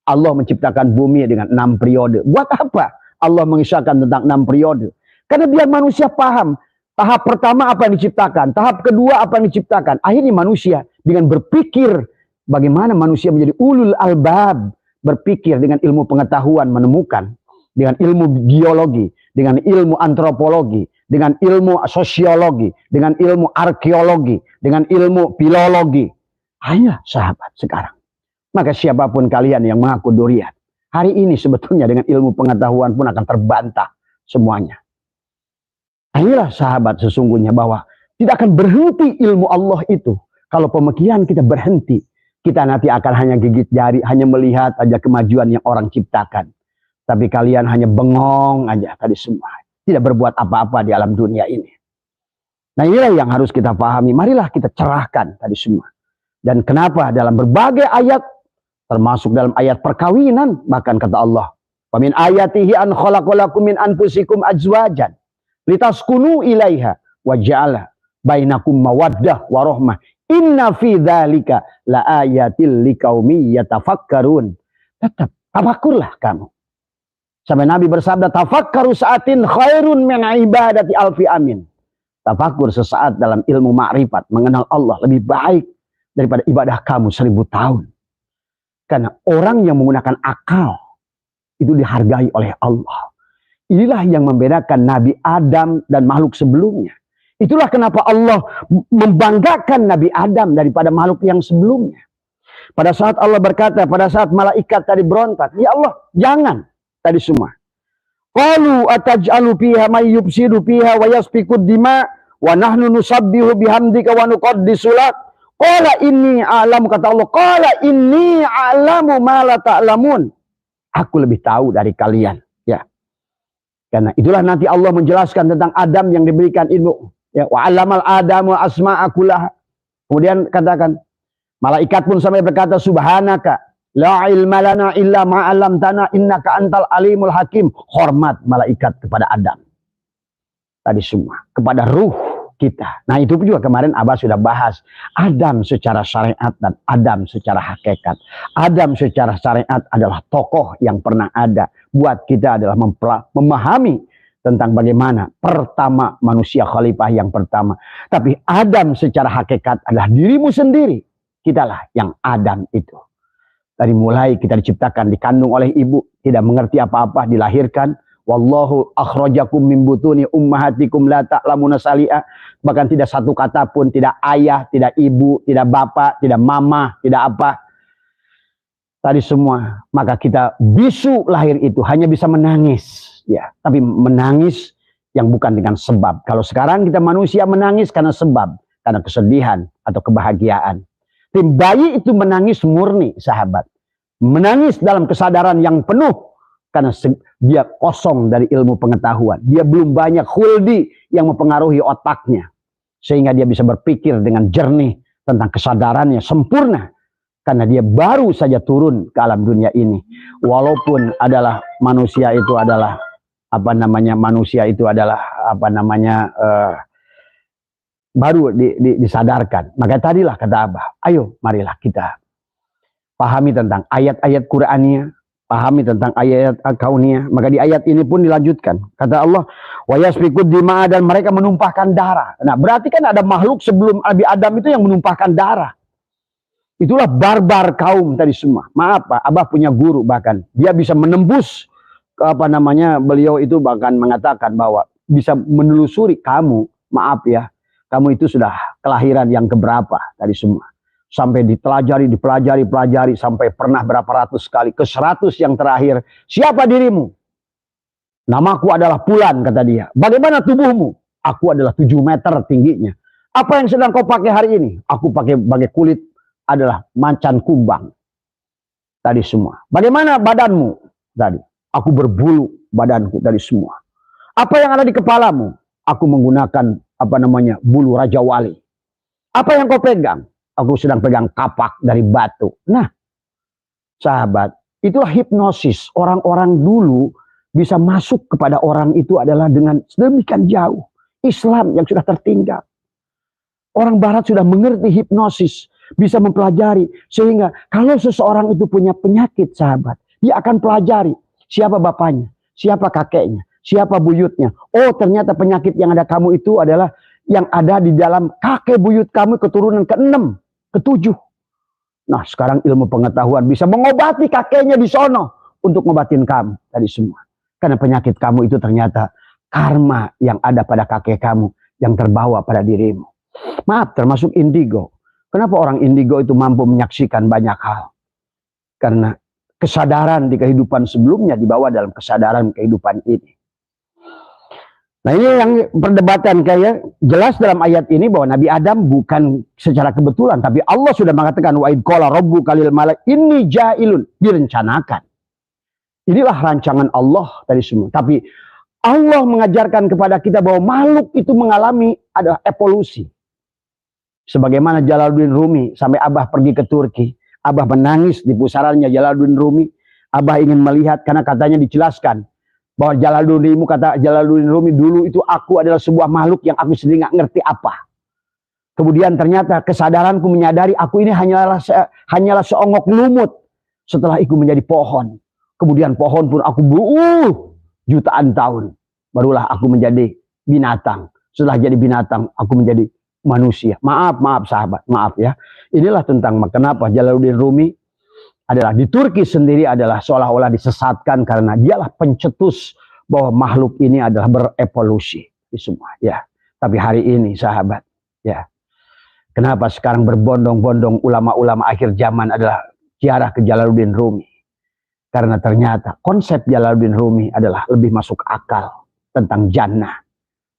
Allah menciptakan bumi dengan 6 periode. Buat apa Allah mengisahkan tentang 6 periode? Karena biar manusia paham. Tahap pertama apa yang diciptakan. Tahap kedua apa yang diciptakan. Akhirnya manusia dengan berpikir. Bagaimana manusia menjadi ulul albab. Berpikir dengan ilmu pengetahuan menemukan. Dengan ilmu geologi. Dengan ilmu antropologi. Dengan ilmu sosiologi, dengan ilmu arkeologi, dengan ilmu filologi. Hanya sahabat sekarang. Maka siapapun kalian yang mengaku durian, hari ini sebetulnya dengan ilmu pengetahuan pun akan terbantah semuanya. Inilah sahabat sesungguhnya bahwa tidak akan berhenti ilmu Allah itu. Kalau pemikiran kita berhenti, kita nanti akan hanya gigit jari, hanya melihat aja kemajuan yang orang ciptakan. Tapi kalian hanya bengong aja tadi semua. Tidak berbuat apa-apa di alam dunia ini. Nah inilah yang harus kita pahami. Marilah kita cerahkan tadi semua. Dan kenapa dalam berbagai ayat, termasuk dalam ayat perkawinan, bahkan kata Allah, "Wa min ayatihi an khalaqalakum min anfusikum azwajan litaskunu ilaiha wa ja'ala bainakum mawaddah wa rahmah. Inna fi dzalika laayatil liqaumin yatafakkarun." Tetap tafakurlah kamu. Sampai Nabi bersabda, tafakkaru sa'atin khairun min ibadati alfi amin. Tafakkur sesaat dalam ilmu ma'rifat, mengenal Allah lebih baik daripada ibadah kamu 1000 tahun. Karena orang yang menggunakan akal itu dihargai oleh Allah. Inilah yang membedakan Nabi Adam dan makhluk sebelumnya. Itulah kenapa Allah membanggakan Nabi Adam daripada makhluk yang sebelumnya. Pada saat Allah berkata, pada saat malaikat tadi berontak, ya Allah, jangan. Tadi semua. Qalu ataj'alu fiha may yufsidu fiha wa yasfikud dima wa nahnu nusabbihu bihamdika wa nuqaddisu lak. Qala inni a'lamu, kata Allah, qala inni a'lamu ma la ta'lamun. Aku lebih tahu dari kalian, ya. Karena itulah nanti Allah menjelaskan tentang Adam yang diberikan ilmu, ya, wa 'allamal adamu asma'a kullaha. Kemudian katakan malaikat pun sampai berkata subhanaka la ilma lana illa ma'alamtana innaka antal alimul hakim. Hormat malaikat kepada Adam. Tadi semua. Kepada ruh kita. Nah itu juga kemarin Abah sudah bahas. Adam secara syariat dan Adam secara hakikat. Adam secara syariat adalah tokoh yang pernah ada. Buat kita adalah memahami tentang bagaimana pertama manusia khalifah yang pertama. Tapi Adam secara hakikat adalah dirimu sendiri. Kitalah yang Adam itu. Dari mulai kita diciptakan, dikandung oleh ibu, tidak mengerti apa-apa, dilahirkan. Wallahu akhrajakum min butuni ummahatikum la ta'lamuna sali'a. Bahkan tidak satu kata pun, tidak ayah, tidak ibu, tidak bapak, tidak mama, tidak apa. Tadi semua. Maka kita bisu lahir itu hanya bisa menangis, ya. Tapi menangis yang bukan dengan sebab. Kalau sekarang kita manusia menangis karena sebab, karena kesedihan atau kebahagiaan. Tim bayi itu menangis murni, sahabat. Menangis dalam kesadaran yang penuh. Karena dia kosong dari ilmu pengetahuan. Dia belum banyak khuldi yang mempengaruhi otaknya. Sehingga dia bisa berpikir dengan jernih tentang kesadarannya sempurna. Karena dia baru saja turun ke alam dunia ini. Walaupun adalah manusia itu adalah baru disadarkan. Maka tadilah kata Abah, ayo marilah kita pahami tentang ayat-ayat Qur'aniyah, pahami tentang ayat-ayat kauniyah. Maka di ayat ini pun dilanjutkan. Kata Allah, wa yasfikud dima, dan mereka menumpahkan darah. Nah, berarti kan ada makhluk sebelum Nabi Adam itu yang menumpahkan darah. Itulah barbar kaum tadi semua. Maaf Pak, Abah punya guru bahkan. Dia bisa menembus beliau itu bahkan mengatakan bahwa bisa menelusuri kamu, maaf ya, kamu itu sudah kelahiran yang keberapa tadi semua. Sampai dipelajari sampai pernah berapa ratus kali. Ke 100 yang terakhir. Siapa dirimu? Namaku adalah Fulan, kata dia. Bagaimana tubuhmu? Aku adalah 7 meter tingginya. Apa yang sedang kau pakai hari ini? Aku pakai kulit adalah macan kumbang. Tadi semua. Bagaimana badanmu? Tadi. Aku berbulu badanku dari semua. Apa yang ada di kepalamu? Aku menggunakan bulu Raja Wali. Apa yang kau pegang? Aku sedang pegang kapak dari batu. Nah, sahabat, itulah hipnosis. Orang-orang dulu bisa masuk kepada orang itu adalah dengan sedemikian jauh. Islam yang sudah tertinggal. Orang barat sudah mengerti hipnosis. Bisa mempelajari. Sehingga kalau seseorang itu punya penyakit, sahabat, dia akan pelajari. Siapa bapaknya? Siapa kakeknya? Siapa buyutnya? Oh, ternyata penyakit yang ada kamu itu adalah yang ada di dalam kakek buyut kamu keturunan ke-6, ke-7. Nah, sekarang ilmu pengetahuan bisa mengobati kakeknya di sono untuk ngobatin kamu tadi semua. Karena penyakit kamu itu ternyata karma yang ada pada kakek kamu yang terbawa pada dirimu. Maaf, termasuk indigo. Kenapa orang indigo itu mampu menyaksikan banyak hal? Karena kesadaran di kehidupan sebelumnya dibawa dalam kesadaran kehidupan ini. Nah, ini yang perdebatan kayak jelas dalam ayat ini bahwa Nabi Adam bukan secara kebetulan, tapi Allah sudah mengatakan wa id qala rabbuka lil malaik inni ja'ilun, direncanakan. Inilah rancangan Allah tadi semua. Tapi Allah mengajarkan kepada kita bahwa makhluk itu mengalami ada evolusi. Sebagaimana Jalaluddin Rumi sampai Abah pergi ke Turki, Abah menangis di pusarannya Jalaluddin Rumi. Abah ingin melihat karena katanya dijelaskan bahwa Jalaluddin Rumi dulu itu aku adalah sebuah makhluk yang aku sendiri nggak ngerti apa. Kemudian ternyata kesadaranku menyadari aku ini hanyalah seonggok lumut. Setelah itu menjadi pohon. Kemudian pohon pun aku jutaan tahun. Barulah aku menjadi binatang. Setelah jadi binatang aku menjadi manusia. Maaf sahabat, maaf ya. Inilah tentang kenapa Jalaluddin Rumi adalah di Turki sendiri adalah seolah-olah disesatkan karena dialah pencetus bahwa makhluk ini adalah berevolusi di semua ya. Tapi hari ini sahabat ya, kenapa sekarang berbondong-bondong ulama-ulama akhir zaman adalah ziarah ke Jalaluddin Rumi? Karena ternyata konsep Jalaluddin Rumi adalah lebih masuk akal tentang jannah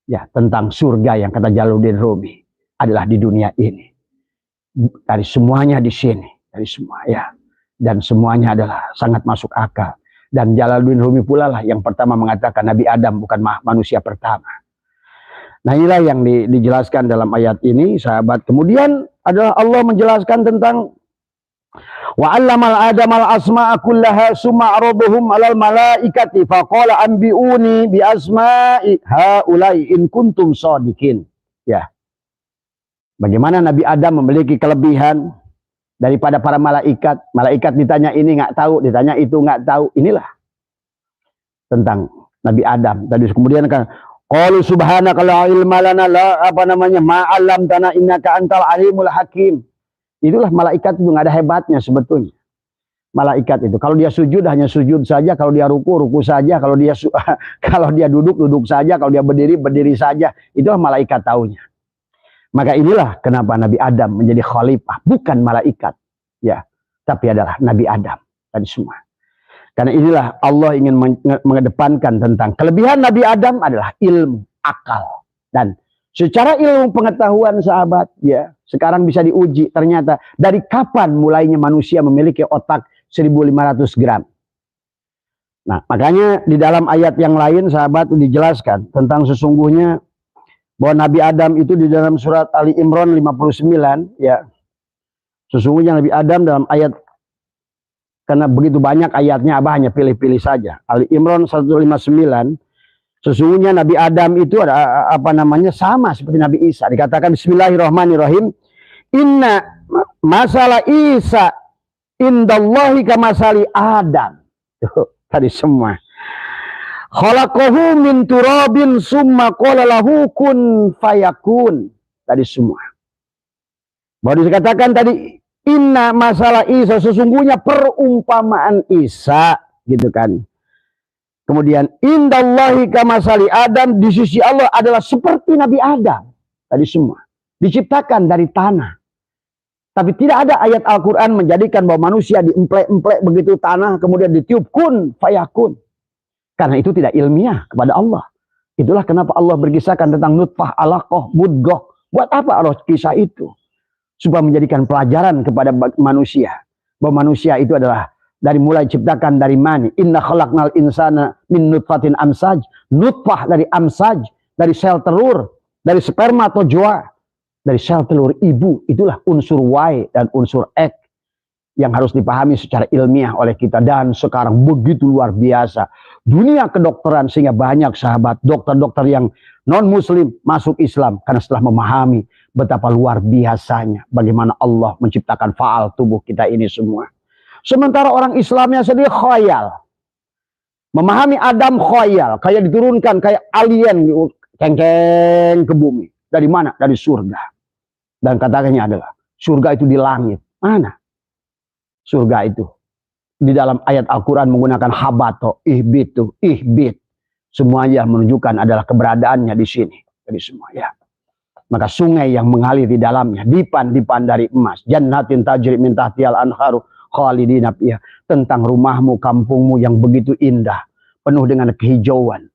ya, tentang surga yang kata Jalaluddin Rumi adalah di dunia ini. Dari semuanya di sini, dari semua ya. Dan semuanya adalah sangat masuk akal. Dan Jalaluddin Rumi pula lah yang pertama mengatakan Nabi Adam bukan manusia pertama. Nah, inilah yang dijelaskan dalam ayat ini, sahabat. Kemudian adalah Allah menjelaskan tentang wa 'allamal adamal asma'a kullaha summa 'araduhum 'alal malaikati faqala anbi'uni bi asma'i haula'i in kuntum shadiqin. Ya. Bagaimana Nabi Adam memiliki kelebihan daripada para malaikat. Malaikat ditanya ini nggak tahu, ditanya itu nggak tahu. Inilah tentang Nabi Adam. Tadi kemudian kan qalu subhanaka la ilma lana ma 'allamtana innaka antal alimul hakim. Itulah malaikat itu nggak ada hebatnya sebetulnya. Malaikat itu kalau dia sujud hanya sujud saja, kalau dia ruku saja, kalau dia duduk saja, kalau dia berdiri saja. Itulah malaikat taunya. Maka inilah kenapa Nabi Adam menjadi khalifah, bukan malaikat, ya, tapi adalah Nabi Adam tadi semua. Karena inilah Allah ingin mengedepankan tentang kelebihan Nabi Adam adalah ilmu, akal, dan secara ilmu pengetahuan sahabat, ya, sekarang bisa diuji ternyata dari kapan mulainya manusia memiliki otak 1500 gram. Nah, makanya di dalam ayat yang lain sahabat dijelaskan tentang sesungguhnya bahwa Nabi Adam itu di dalam surat Ali Imran 59 ya. Sesungguhnya Nabi Adam dalam ayat, karena begitu banyak ayatnya Abah hanya pilih-pilih saja. Ali Imran 159, sesungguhnya Nabi Adam itu ada sama seperti Nabi Isa. Dikatakan bismillahirrahmanirrahim, inna masalah Isa indallahi kamasali Adam. Tadi semua. Khalaqahu min turabin summa qala lahu kun fayakun. Tadi semua. Baru dikatakan tadi inna masalah Isa, sesungguhnya perumpamaan Isa gitu kan. Kemudian indallahi kamasali Adam, di sisi Allah adalah seperti Nabi Adam. Tadi semua diciptakan dari tanah. Tapi tidak ada ayat Al-Quran menjadikan bahwa manusia diemplek-emplek begitu tanah kemudian ditiup kun fayakun. Karena itu tidak ilmiah kepada Allah. Itulah kenapa Allah berkisahkan tentang nutfah, alaqah, mudghah. Buat apa Allah kisah itu? Supaya menjadikan pelajaran kepada manusia. Bahwa manusia itu adalah dari mulai ciptakan dari mani. Inna khalaqnal insana min nutfatin amsaj. Nutfah dari amsaj, dari sel telur, dari spermatozoa, dari sel telur ibu. Itulah unsur Y dan unsur X yang harus dipahami secara ilmiah oleh kita. Dan sekarang begitu luar biasa dunia kedokteran, sehingga banyak sahabat dokter-dokter yang non-muslim masuk Islam karena setelah memahami betapa luar biasanya bagaimana Allah menciptakan faal tubuh kita ini semua. Sementara orang Islamnya sendiri khayal. Memahami Adam khayal, kayak diturunkan kayak alien kengkeng ke bumi. Dari mana? Dari surga. Dan katakannya adalah surga itu di langit. Mana surga itu? Di dalam ayat Al-Quran menggunakan habato, ihbitu, ihbit. Semuanya menunjukkan adalah keberadaannya di sini. Jadi semua ya. Maka sungai yang mengalir di dalamnya, dipan-dipan dari emas, jannatin tajri min tahtihal anharu khalidina fiha. Tentang rumahmu, kampungmu yang begitu indah, penuh dengan kehijauan.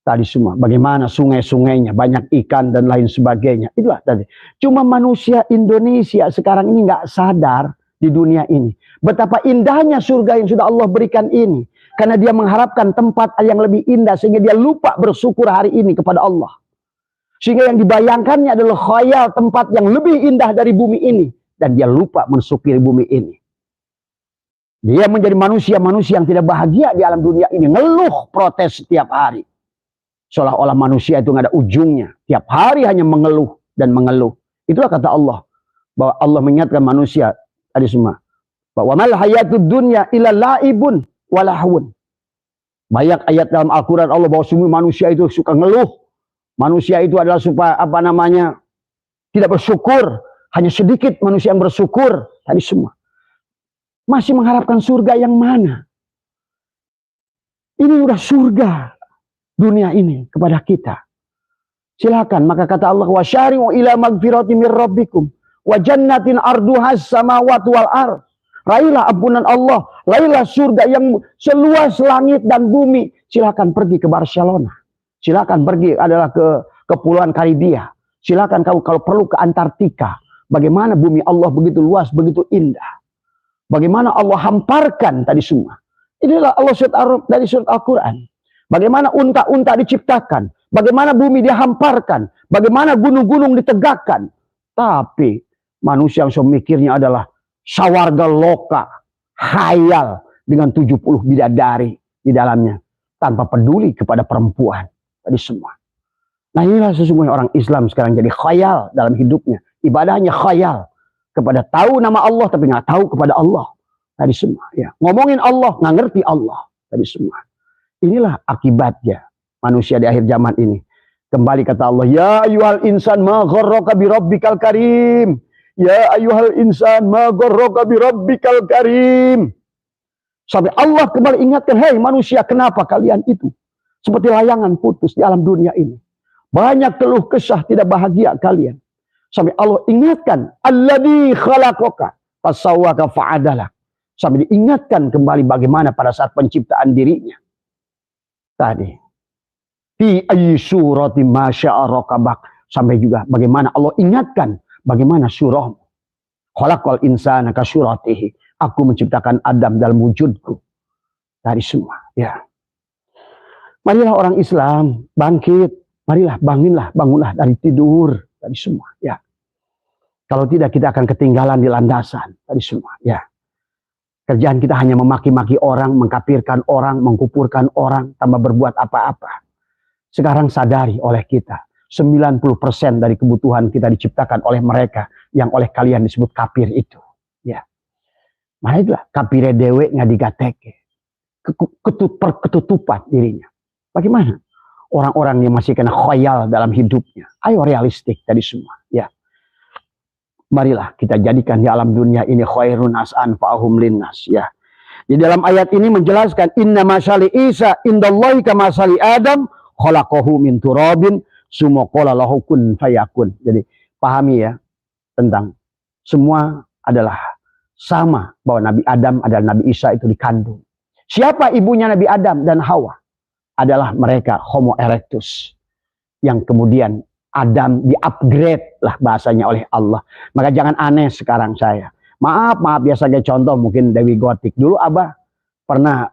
Tadi semua, bagaimana sungai-sungainya, banyak ikan dan lain sebagainya. Itulah tadi. Cuma manusia Indonesia sekarang ini nggak sadar di dunia ini betapa indahnya surga yang sudah Allah berikan ini, karena dia mengharapkan tempat yang lebih indah sehingga dia lupa bersyukur hari ini kepada Allah, sehingga yang dibayangkannya adalah khayal tempat yang lebih indah dari bumi ini, dan dia lupa mensyukuri bumi ini. Dia menjadi manusia-manusia yang tidak bahagia di alam dunia ini, ngeluh protes setiap hari, seolah-olah manusia itu nggak ada ujungnya, tiap hari hanya mengeluh dan mengeluh. Itulah kata Allah, bahwa Allah mengingatkan manusia tadi semua, bahwa mal hayatud dunya illa laibun walahun. Banyak ayat dalam Al-Quran Allah bahwa semua manusia itu suka ngeluh. Manusia itu adalah supaya tidak bersyukur. Hanya sedikit manusia yang bersyukur. Tadi semua masih mengharapkan surga yang mana? Ini udah surga dunia ini kepada kita. Silakan. Maka kata Allah, wasyari'u ila magfirati mir rabbikum wa jannatin arduhas samawati wal ardh. Raihlah ampunan Allah, raihlah surga yang seluas langit dan bumi. Silakan pergi ke Barcelona. Silakan pergi adalah ke Kepulauan Karibia. Silakan kau kalau perlu ke Antartika. Bagaimana bumi Allah begitu luas, begitu indah. Bagaimana Allah hamparkan tadi semua. Inilah Allah dari surat Al-Quran. Bagaimana unta-unta diciptakan. Bagaimana bumi dihamparkan. Bagaimana gunung-gunung ditegakkan. Tapi manusia yang semikirnya adalah sawarga loka, khayal dengan 70 bidadari di dalamnya, tanpa peduli kepada perempuan. Tadi semua. Nah inilah sesungguhnya orang Islam sekarang jadi khayal dalam hidupnya. Ibadahnya khayal. Kepada tahu nama Allah tapi nggak tahu kepada Allah. Tadi semua. Ya. Ngomongin Allah, nggak ngerti Allah. Tadi semua. Inilah akibatnya manusia di akhir zaman ini. Kembali kata Allah, ya ayyuhal insan ma gharraka bi rabbikal karim. Ya ayyuhal insan ma gharraka bi rabbikal karim. Sampai Allah kembali ingatkan, hei manusia, kenapa kalian itu seperti layangan putus di alam dunia ini? Banyak keluh kesah, tidak bahagia kalian. Sampai Allah ingatkan, alladzi khalaqaka fasawwaka fa'adala. Sampai diingatkan kembali bagaimana pada saat penciptaan dirinya. Tadi. Fi ayyi surati ma syaa rakabak. Sampai juga bagaimana Allah ingatkan bagaimana surahmu. Khalaqal insana ka suratihi. Aku menciptakan Adam dalam wujudku. Dari semua. Ya. Marilah orang Islam bangkit. Marilah bangunlah dari tidur. Dari semua. Ya. Kalau tidak kita akan ketinggalan di landasan. Dari semua. Ya. Kerjaan kita hanya memaki-maki orang, mengkafirkan orang, mengkupurkan orang, tanpa berbuat apa-apa. Sekarang sadari oleh kita. 90% dari kebutuhan kita diciptakan oleh mereka yang oleh kalian disebut kafir itu. Ya. Marilah kafire dewe nggak digateke. Ketutupan dirinya. Bagaimana? Orang-orang yang masih kena khayal dalam hidupnya. Ayo realistik tadi semua. Ya. Marilah kita jadikan di alam dunia ini khairun as'an fa'ahum linnas. Ya. Di dalam ayat ini menjelaskan inna masali Isa indallahi kama masali Adam khalaqahu min turabin summa qala lahu kun fayakun. Jadi pahami ya tentang semua adalah sama, bahwa Nabi Adam adalah Nabi Isa itu dikandung. Siapa ibunya Nabi Adam dan Hawa? Adalah mereka Homo erectus. yang kemudian Adam di-upgrade lah bahasanya oleh Allah. Maka jangan aneh sekarang saya. Maaf ya sebagai contoh mungkin Dewi Gotik. Dulu Abah pernah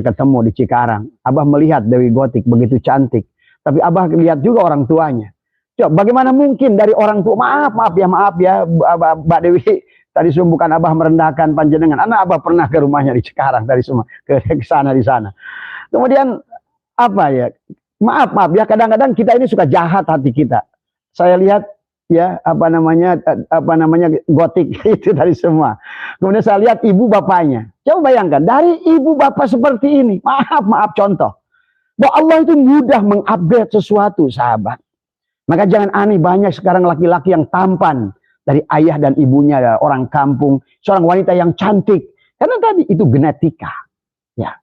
ketemu di Cikarang. Abah melihat Dewi Gotik begitu cantik. Tapi Abah lihat juga orang tuanya. Coba bagaimana mungkin dari orang tua, maaf ya Mbak Dewi, tadi bukan Abah merendahkan panjenengan. Anak Abah pernah ke rumahnya di Cikarang tadi semua, ke sana di sana. Kemudian maaf ya kadang-kadang kita ini suka jahat hati kita. Saya lihat ya Gotik itu tadi semua. Kemudian saya lihat ibu bapaknya. Coba bayangkan dari ibu bapak seperti ini. Maaf contoh. Bahwa Allah itu mudah mengupgrade sesuatu, sahabat. Maka jangan aneh, banyak sekarang laki-laki yang tampan dari ayah dan ibunya, orang kampung, seorang wanita yang cantik. Karena tadi itu genetika. Ya.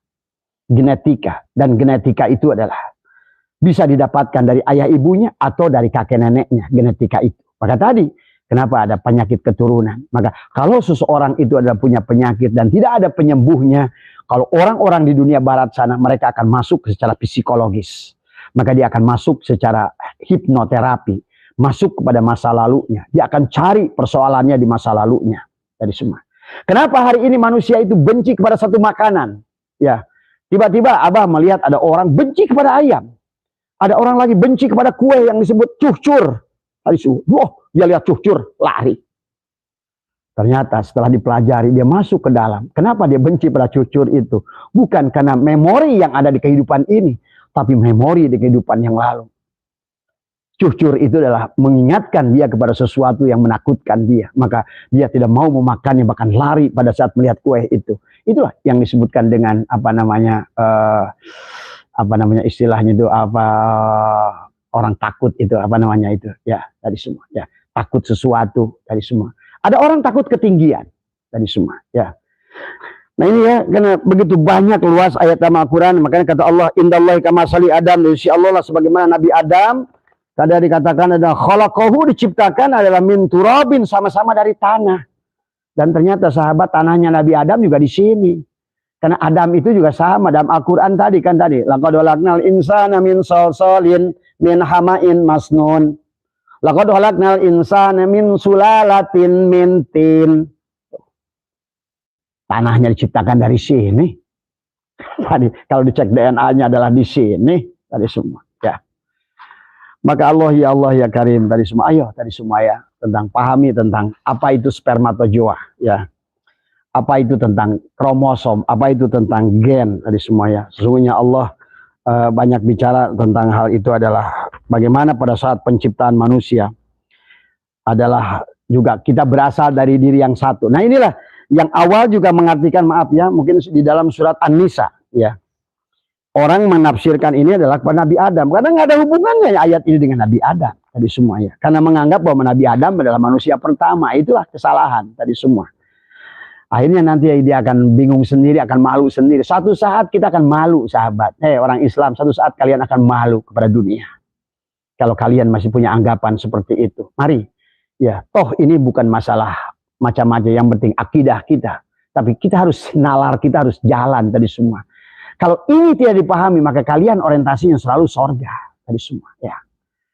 Genetika, dan genetika itu adalah bisa didapatkan dari ayah ibunya atau dari kakek neneknya, genetika itu. Maka tadi kenapa ada penyakit keturunan? Maka kalau seseorang itu adalah punya penyakit dan tidak ada penyembuhnya, kalau orang-orang di dunia barat sana mereka akan masuk secara psikologis. Maka dia akan masuk secara hipnoterapi, masuk kepada masa lalunya. Dia akan cari persoalannya di masa lalunya. Dari semua. Kenapa hari ini manusia itu benci kepada satu makanan? Ya, tiba-tiba Abah melihat ada orang benci kepada ayam. Ada orang lagi benci kepada kue yang disebut cucur. Dia lihat cucur, lari. Ternyata setelah dipelajari, dia masuk ke dalam. Kenapa dia benci pada cucur itu? Bukan karena memori yang ada di kehidupan ini, tapi memori di kehidupan yang lalu. Cucur itu adalah mengingatkan dia kepada sesuatu yang menakutkan dia. Maka dia tidak mau memakannya, bahkan lari pada saat melihat kue itu. Itulah yang disebutkan dengan istilahnya itu orang takut itu itu ya tadi semua ya, takut sesuatu tadi semua. Ada orang takut ketinggian tadi semua ya. Nah ini ya, karena begitu banyak luas ayat dalam Al-Quran, makanya kata Allah, indallahi kamasali Adam, dari si Allah lah sebagaimana Nabi Adam, kada dikatakan ada khalaqahu, diciptakan adalah min turabin, sama-sama dari tanah. Dan ternyata sahabat, tanahnya Nabi Adam juga di sini. Karena Adam itu juga sama dalam Al-Quran tadi laqad khalaqnal insana min salsalin min hama'in masnun, laqad khalaqnal insana min sulalatin min tin. Tanahnya diciptakan dari sini. Tadi kalau dicek DNA-nya adalah di sini tadi semua ya. Maka Allah ya Karim tadi semua. Ayo tadi semua ya, tentang pahami tentang apa itu spermatozoa ya. Apa itu tentang kromosom, apa itu tentang gen tadi semua ya. Sesungguhnya Allah banyak bicara tentang hal itu, adalah bagaimana pada saat penciptaan manusia adalah juga kita berasal dari diri yang satu. Nah inilah yang awal juga mengartikan, maaf ya, mungkin di dalam surat An-Nisa ya. Orang menafsirkan ini adalah kepada Nabi Adam, karena nggak ada hubungannya ya ayat ini dengan Nabi Adam tadi semua ya. Karena menganggap bahwa Nabi Adam adalah manusia pertama, itulah kesalahan tadi semua. Akhirnya nanti dia akan bingung sendiri, akan malu sendiri. Satu saat kita akan malu, sahabat. Orang Islam, satu saat kalian akan malu kepada dunia. Kalau kalian masih punya anggapan seperti itu. Mari, ya, toh ini bukan masalah macam-macam, yang penting akidah kita. Tapi kita harus nalar, kita harus jalan tadi semua. Kalau ini tidak dipahami, maka kalian orientasinya selalu sorga tadi semua. Ya.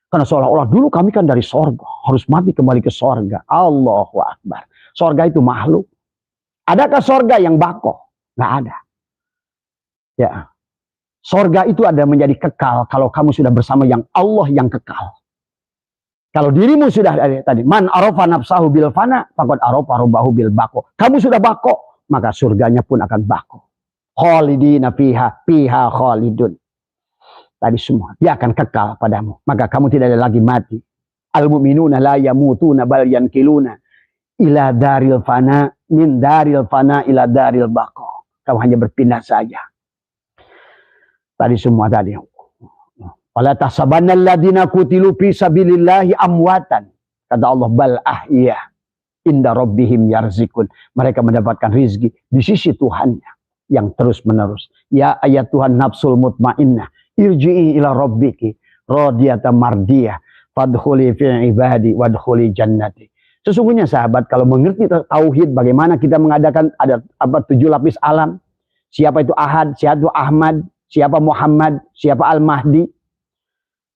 Karena seolah-olah dulu kami kan dari sorga, harus mati kembali ke sorga. Allahu Akbar. Sorga itu makhluk. Adakah sorga yang bako? Nggak ada. Ya. Sorga itu ada menjadi kekal kalau kamu sudah bersama yang Allah yang kekal. Kalau dirimu sudah tadi, man arafa nafsahu bil fana, faqad arafa rabbahu bil bako. Kamu sudah bako, maka surganya pun akan bako. Khalidina fiha khalidun. Tadi semua, dia akan kekal padamu. Maka kamu tidak ada lagi mati. Al-mu'minuna la yamutuna bal yankiluna ila daril fana, min daril fana ila daril bako. Kamu hanya berpindah saja. Tadi semua tadi. Wala tahsabanna alladziina qutilu fi sabilillahi amwatan. Kata Allah, bal ahya inda rabbihim yarzikun. Mereka mendapatkan rizki di sisi Tuhannya yang terus menerus. Ya ayat Tuhan nafsul mutmainnah, irji'i ila rabbiki radiyatan mardiyah, fadkhuli fi ibadi wadkhuli jannati. Sesungguhnya sahabat, kalau mengerti tauhid, bagaimana kita mengadakan ada 7 lapis alam. Siapa itu Ahad, siapa itu Ahmad, siapa Muhammad, siapa Al-Mahdi.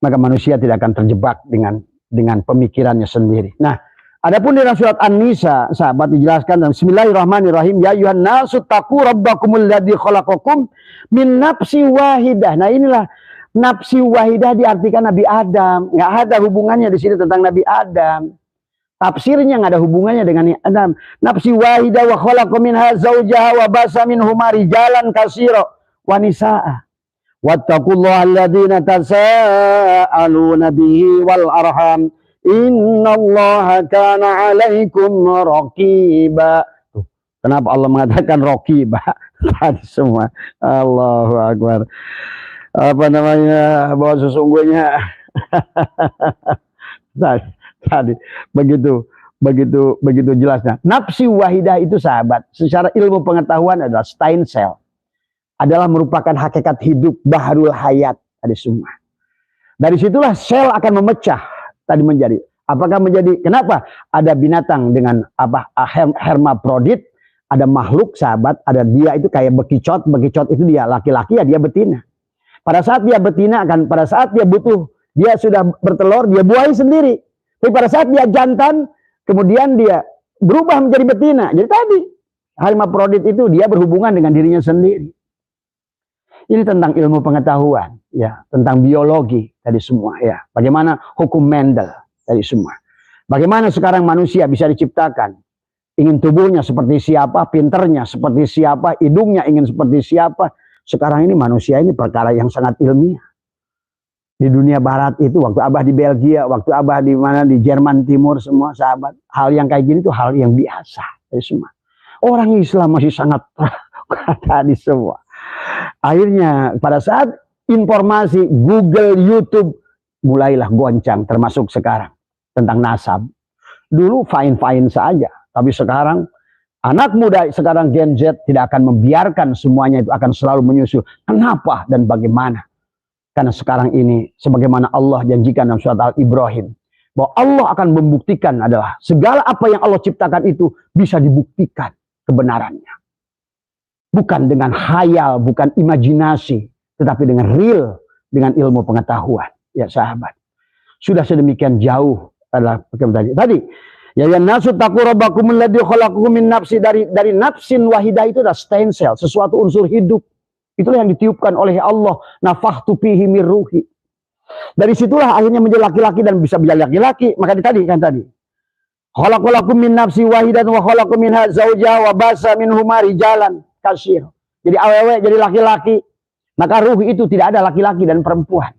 maka manusia tidak akan terjebak dengan pemikirannya sendiri. Nah, adapun dalam surat An-Nisa, sahabat dijelaskan dalam Bismillahirrahmanirrahim, ya ayyuhan nasu taqu rabbakumul ladzi khalaqakum min nafsi wahidah. Nah, inilah nafsi wahidah diartikan Nabi Adam. Nggak ada hubungannya di sini tentang Nabi Adam. Tafsirnya nggak ada hubungannya dengan Adam. Nafsi wahidah wa khalaqa minha zawjaha wa basa minhuma rijalan katsira wa nisaa. Wattaqullaha alladzina tasaaluna bihi wal arham. Innallaha kana 'alaikum raqiba. Kenapa Allah mengatakan raqiba? Tadi semua. Allahu Akbar. Apa namanya? Bahwa sesungguhnya tadi begitu jelasnya. Nafsi wahidah itu sahabat, secara ilmu pengetahuan adalah stain cell, adalah merupakan hakikat hidup baharul hayat tadi semua. Dari situlah sel akan memecah tadi menjadi. Apakah menjadi? Kenapa? Ada binatang dengan apa? Hermaprodit, ada makhluk sahabat, ada dia itu kayak bekicot itu dia laki-laki ya dia betina. Pada saat dia betina pada saat dia butuh, dia sudah bertelur, dia buahi sendiri. Tapi pada saat dia jantan, kemudian dia berubah menjadi betina. Jadi tadi, hermaprodit itu dia berhubungan dengan dirinya sendiri. Ini tentang ilmu pengetahuan, ya, tentang biologi tadi semua, ya. Bagaimana hukum Mendel tadi semua. Bagaimana sekarang manusia bisa diciptakan. Ingin tubuhnya seperti siapa, pinternya seperti siapa, hidungnya ingin seperti siapa. Sekarang ini manusia ini perkara yang sangat ilmiah. Di dunia barat itu, waktu Abah di Belgia, waktu Abah di mana di Jerman Timur, semua sahabat, hal yang kayak gini itu hal yang biasa. Semua orang Islam masih sangat tadi semua. Akhirnya pada saat informasi Google, YouTube mulailah goncang, termasuk sekarang tentang nasab. Dulu fine-fine saja, tapi sekarang anak muda sekarang Gen Z tidak akan membiarkan semuanya itu akan selalu menyusul. Kenapa dan bagaimana? Karena sekarang ini, sebagaimana Allah janjikan dalam surat Al-Ibrahim, bahwa Allah akan membuktikan adalah segala apa yang Allah ciptakan itu bisa dibuktikan kebenarannya. Bukan dengan khayal, bukan imajinasi, tetapi dengan real, dengan ilmu pengetahuan. Ya sahabat, sudah sedemikian jauh adalah tadi. Ya nasu taqu rabbakumul ladzi khalaqakum min nafsi, dari nafsin wahidah itu adalah stem cell, sesuatu unsur hidup. Itulah yang ditiupkan oleh Allah. Nafakhtu fihi min ruhi. Dari situlah akhirnya menjadi laki-laki dan bisa menjadi laki-laki. Maka tadi. Khalaqalakum min nafsi wahidan wa khalaqu minha zawjaha wa basa minhuma rijalan katsir. Jadi awewe jadi laki-laki. Maka ruh itu tidak ada laki-laki dan perempuan.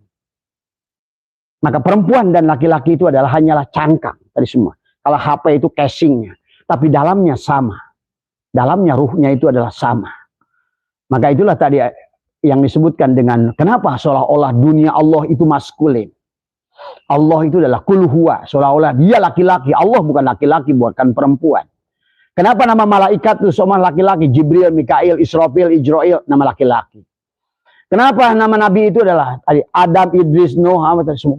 Maka perempuan dan laki-laki itu adalah hanyalah cangkang tadi semua. Kalau HP itu casingnya, tapi dalamnya sama. Dalamnya ruhnya itu adalah sama. Maka itulah tadi yang disebutkan dengan kenapa seolah-olah dunia Allah itu maskulin. Allah itu adalah kul huwa, seolah-olah dia laki-laki. Allah bukan laki-laki, bukan perempuan. Kenapa nama malaikat itu semua laki-laki? Jibril, Mikail, Israfil, Ijrail, nama laki-laki. Kenapa nama nabi itu adalah tadi Adam, Idris, Nuh,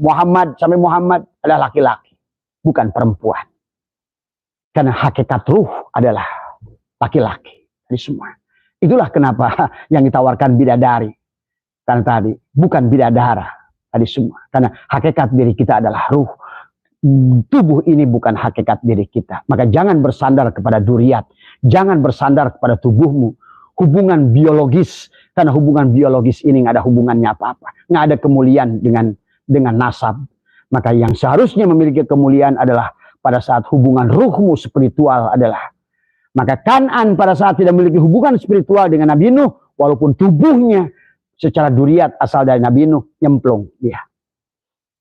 Muhammad sampai Muhammad adalah laki-laki, bukan perempuan. Karena hakikat ruh adalah laki-laki. Tadi semua. Itulah kenapa yang ditawarkan bidadari. Karena tadi bukan bidadara tadi semua. Karena hakikat diri kita adalah ruh. Tubuh ini bukan hakikat diri kita. Maka jangan bersandar kepada duriat. Jangan bersandar kepada tubuhmu. Hubungan biologis. Karena hubungan biologis ini nggak ada hubungannya apa-apa. Nggak ada kemuliaan dengan nasab. Maka yang seharusnya memiliki kemuliaan adalah pada saat hubungan ruhmu spiritual adalah. Maka Kan'an pada saat tidak memiliki hubungan spiritual dengan Nabi Nuh, walaupun tubuhnya secara duriat asal dari Nabi Nuh, nyemplung dia.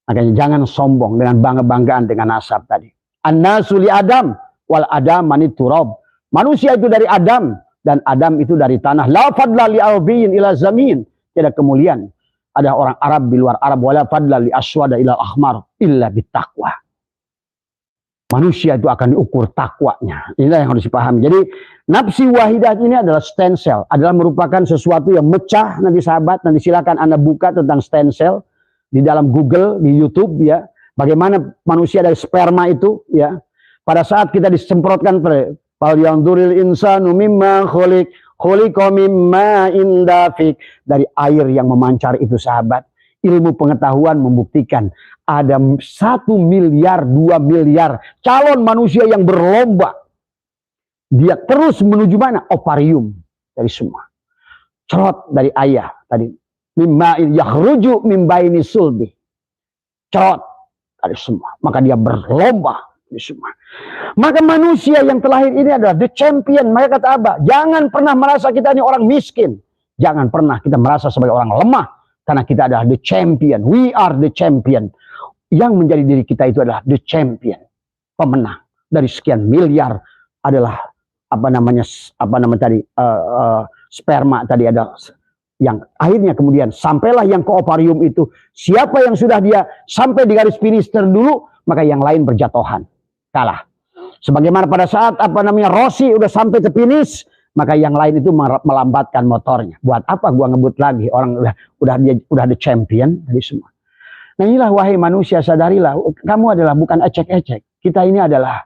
Makanya jangan sombong dengan bangga-banggaan dengan nasab tadi. An-nasu li Adam wal Adam manit turab. Manusia itu dari Adam dan Adam itu dari tanah. La fadla li arabiyyin ila zamin. Tidak kemuliaan ada orang Arab di luar Arab, wala fadla li aswada ila ahmar illa bittaqwa. Manusia itu akan diukur takwanya. Inilah yang harus dipahami. Jadi nafsi wahidah ini adalah stem cell. Adalah merupakan sesuatu yang mecah. Nanti sahabat, nanti silakan Anda buka tentang stem cell. Di dalam Google, di YouTube ya. Bagaimana manusia dari sperma itu ya. Pada saat kita disemprotkan fal yanzuril insanu mimma khuliqa mimma indafik. Dari air yang memancar itu sahabat. ilmu pengetahuan membuktikan ada 1 miliar, 2 miliar calon manusia yang berlomba. Dia terus menuju mana? Oparium dari semua. Cerot dari ayah tadi. Mimma'in yakhruju min baini sulbi. Cerot dari semua. Maka dia berlomba dari semua. Maka manusia yang terlahir ini adalah the champion. Maka kata Abah, jangan pernah merasa kita ini orang miskin. Jangan pernah kita merasa sebagai orang lemah. Karena kita adalah the champion. We are the champion. Yang menjadi diri kita itu adalah the champion. Pemenang. Dari sekian miliar adalah sperma tadi ada yang akhirnya kemudian sampailah yang ke oparium itu. Siapa yang sudah dia sampai di garis finish dulu, maka yang lain berjatuhan. Kalah. Sebagaimana pada saat Rossi udah sampai ke finish, maka yang lain itu melambatkan motornya. Buat apa gua ngebut lagi? Orang udah the champion dari semua. Nah inilah wahai manusia, sadarilah kamu adalah bukan ecek-ecek. Kita ini adalah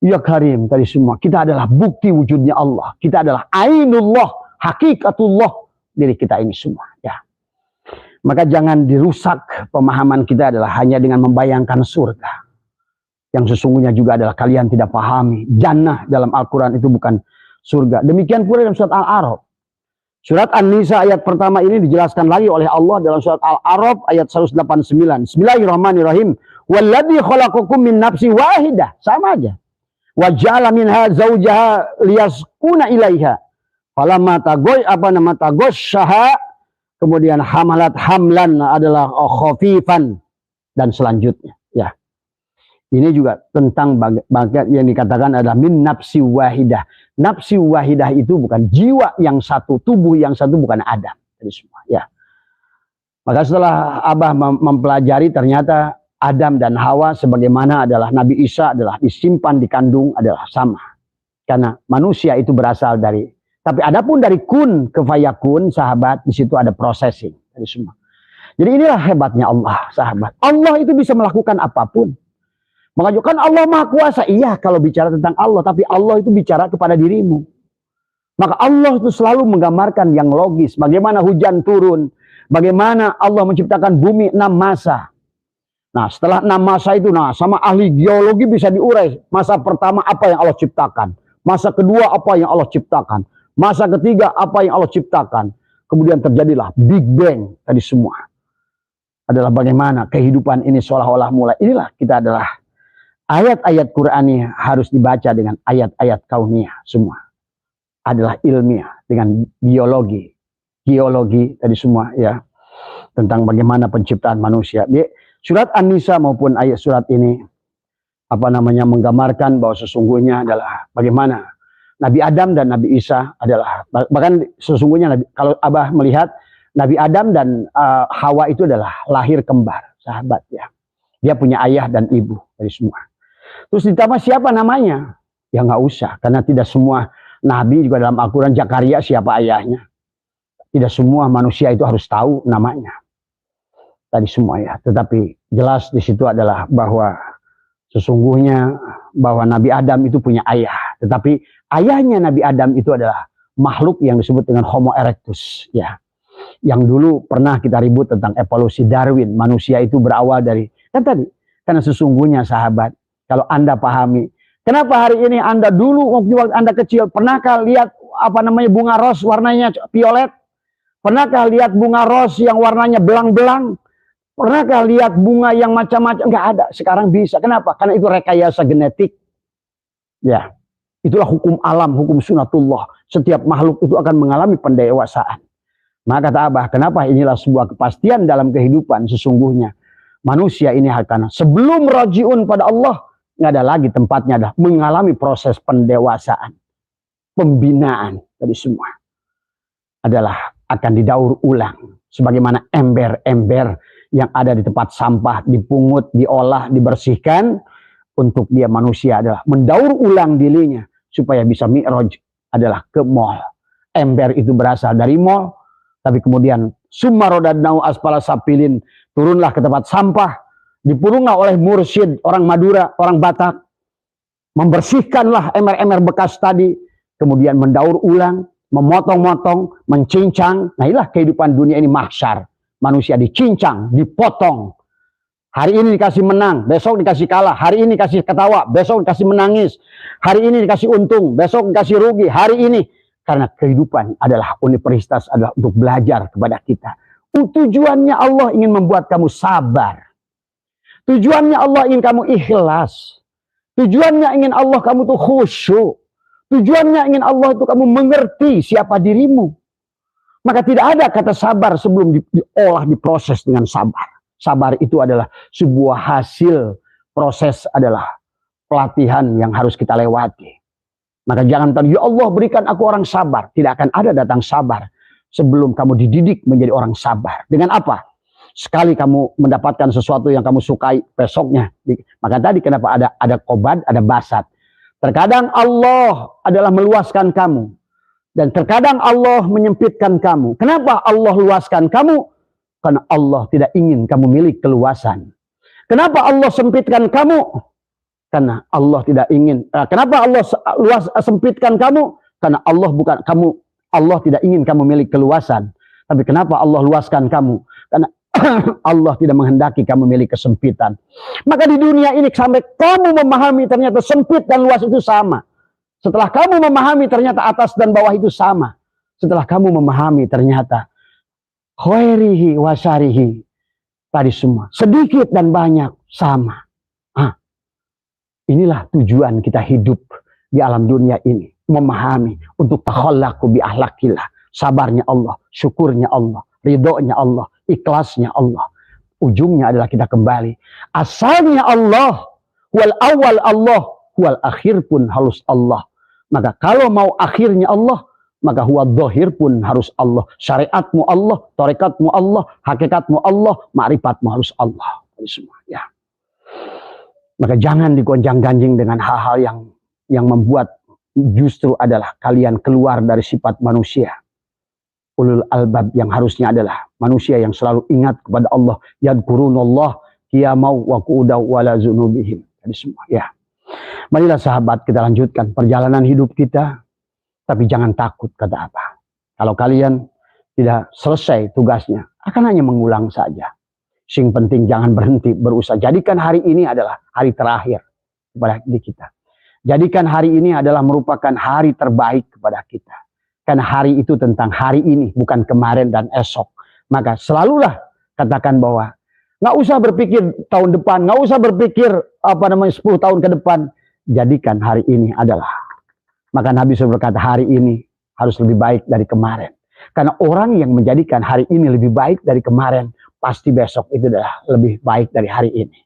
ya karim tadi semua. Kita adalah bukti wujudnya Allah. Kita adalah ainullah, hakikatullah diri kita ini semua. Ya. Maka jangan dirusak pemahaman kita adalah hanya dengan membayangkan surga. Yang sesungguhnya juga adalah kalian tidak pahami. Jannah dalam Al-Quran itu bukan surga. Demikian pula dalam surat Al-A'raf. Surat An-Nisa ayat pertama ini dijelaskan lagi oleh Allah dalam surat Al-A'raf ayat 189. Bismillahirrahmanirrahim. Walladzi khalaqakum min nafsin wahidah. Sama aja. Wa ja'ala minha zawjaha liyaskuna ilaiha. Falamma tagosyaha, kemudian hamalat hamlan adalah khafifan, dan selanjutnya. Ya. Ini juga tentang bagian yang dikatakan adalah min nafsi wahidah. Nafsi wahidah itu bukan jiwa yang satu, tubuh yang satu, bukan Adam. Jadi semua, ya. Maka setelah Abah mempelajari ternyata Adam dan Hawa sebagaimana adalah Nabi Isa adalah disimpan, dikandung adalah sama. Karena manusia itu berasal dari, tapi adapun dari kun ke fayakun, sahabat, di situ ada processing. Jadi semua. Jadi inilah hebatnya Allah, sahabat. Allah itu bisa melakukan apapun. Mengajukan Allah Maha Kuasa. Iya kalau bicara tentang Allah. Tapi Allah itu bicara kepada dirimu. Maka Allah itu selalu menggambarkan yang logis. Bagaimana hujan turun. Bagaimana Allah menciptakan bumi 6 masa. Nah setelah 6 masa itu. Nah sama ahli geologi bisa diurai. Masa pertama apa yang Allah ciptakan. Masa kedua apa yang Allah ciptakan. Masa ketiga apa yang Allah ciptakan. Kemudian terjadilah Big Bang. Tadi semua. Adalah bagaimana kehidupan ini seolah-olah mulai. Inilah kita adalah. Ayat-ayat Qur'ani harus dibaca dengan ayat-ayat kauniyah semua. Adalah ilmiah dengan biologi, geologi tadi semua ya. Tentang bagaimana penciptaan manusia. Di surat An-Nisa maupun ayat surat ini menggambarkan bahwa sesungguhnya adalah bagaimana Nabi Adam dan Nabi Isa adalah, bahkan sesungguhnya kalau Abah melihat Nabi Adam dan Hawa itu adalah lahir kembar, sahabat ya. Dia punya ayah dan ibu dari semua. Terus ditambah siapa namanya? Ya nggak usah, karena tidak semua nabi juga dalam Al-Quran Zakaria siapa ayahnya. Tidak semua manusia itu harus tahu namanya. Tadi semua ya. Tetapi jelas di situ adalah bahwa sesungguhnya bahwa Nabi Adam itu punya ayah. Tetapi ayahnya Nabi Adam itu adalah makhluk yang disebut dengan Homo erectus. Ya. Yang dulu pernah kita ribut tentang evolusi Darwin. Manusia itu berawal dari, kan tadi. Karena sesungguhnya sahabat, kalau Anda pahami, kenapa hari ini Anda dulu waktu Anda kecil, pernahkah lihat bunga ros warnanya violet? Pernahkah lihat bunga ros yang warnanya belang-belang? Pernahkah lihat bunga yang macam-macam? Enggak ada. Sekarang bisa. Kenapa? Karena itu rekayasa genetik. Ya. Itulah hukum alam, hukum sunatullah. Setiap makhluk itu akan mengalami pendewasaan. Maka kata Abah, kenapa inilah sebuah kepastian dalam kehidupan sesungguhnya. Manusia ini akan sebelum rajiun pada Allah, nggak ada lagi tempatnya dah mengalami proses pendewasaan, pembinaan dari semua adalah akan didaur ulang sebagaimana ember-ember yang ada di tempat sampah dipungut, diolah, dibersihkan untuk dia manusia adalah mendaur ulang dirinya supaya bisa mi'raj adalah ke mall. Ember itu berasal dari mall, tapi kemudian summa radadnahu asfala safilin, turunlah ke tempat sampah, dipurunglah oleh mursyid orang Madura, orang Batak, membersihkanlah ember-ember bekas tadi, kemudian mendaur ulang, memotong-motong, mencincang. Nah inilah kehidupan dunia ini mahsyar. manusia dicincang, dipotong. Hari ini dikasih menang, besok dikasih kalah. Hari ini dikasih ketawa, besok dikasih menangis. Hari ini dikasih untung, besok dikasih rugi. Hari ini, karena kehidupan adalah universitas, adalah untuk belajar kepada kita. Tujuannya Allah ingin membuat kamu sabar. Tujuannya Allah ingin kamu ikhlas. Tujuannya ingin Allah kamu tuh khusyuk. Tujuannya ingin Allah itu kamu mengerti siapa dirimu. Maka tidak ada kata sabar sebelum diolah, diproses dengan sabar. Sabar itu adalah sebuah hasil proses, adalah pelatihan yang harus kita lewati. Maka jangan tanya, ya Allah berikan aku orang sabar. Tidak akan ada datang sabar sebelum kamu dididik menjadi orang sabar. Dengan apa? Sekali kamu mendapatkan sesuatu yang kamu sukai, besoknya. Maka tadi kenapa ada qobad, ada basat. Terkadang Allah adalah meluaskan kamu. Dan terkadang Allah menyempitkan kamu. Kenapa Allah luaskan kamu? Karena Allah tidak ingin kamu milik keluasan. Kenapa Allah sempitkan kamu? Karena Allah tidak ingin. Kenapa Allah sempitkan kamu? Karena Allah tidak ingin kamu milik keluasan. Tapi kenapa Allah luaskan kamu? Karena Allah tidak menghendaki kamu milik kesempitan. Maka di dunia ini sampai kamu memahami ternyata sempit dan luas itu sama. Setelah kamu memahami ternyata atas dan bawah itu sama. Setelah kamu memahami ternyata khairihi wa syarihi, tadi semua sedikit dan banyak sama. Inilah tujuan kita hidup di alam dunia ini. Memahami untuk takhallaqu bi ahlakillah. Sabarnya Allah, syukurnya Allah, ridhonya Allah, ikhlasnya Allah. Ujungnya adalah kita kembali. Asalnya Allah, wal awal Allah, wal akhir pun halus Allah. Maka kalau mau akhirnya Allah, maka huwa dhahir pun harus Allah. Syariatmu Allah, tarekatmu Allah, hakikatmu Allah, ma'rifatmu harus Allah. Semua, ya. Maka jangan digonjang-ganjing dengan hal-hal yang membuat justru adalah kalian keluar dari sifat manusia. Ulul albab yang harusnya adalah manusia yang selalu ingat kepada Allah. Yadkurunallah qiyamau wa qu'udaw wa la zunubihim. Jadi semua, ya. Marilah sahabat, kita lanjutkan perjalanan hidup kita. Tapi jangan takut, kata apa. Kalau kalian tidak selesai tugasnya, akan hanya mengulang saja. Sing penting jangan berhenti berusaha. Jadikan hari ini adalah hari terakhir kepada kita. Jadikan hari ini adalah merupakan hari terbaik kepada kita. Karena hari itu tentang hari ini, bukan kemarin dan esok. Maka selalulah katakan bahwa nggak usah berpikir tahun depan, nggak usah berpikir 10 tahun ke depan. Jadikan hari ini adalah. Maka Nabi SAW berkata hari ini harus lebih baik dari kemarin. Karena orang yang menjadikan hari ini lebih baik dari kemarin, pasti besok itu adalah lebih baik dari hari ini.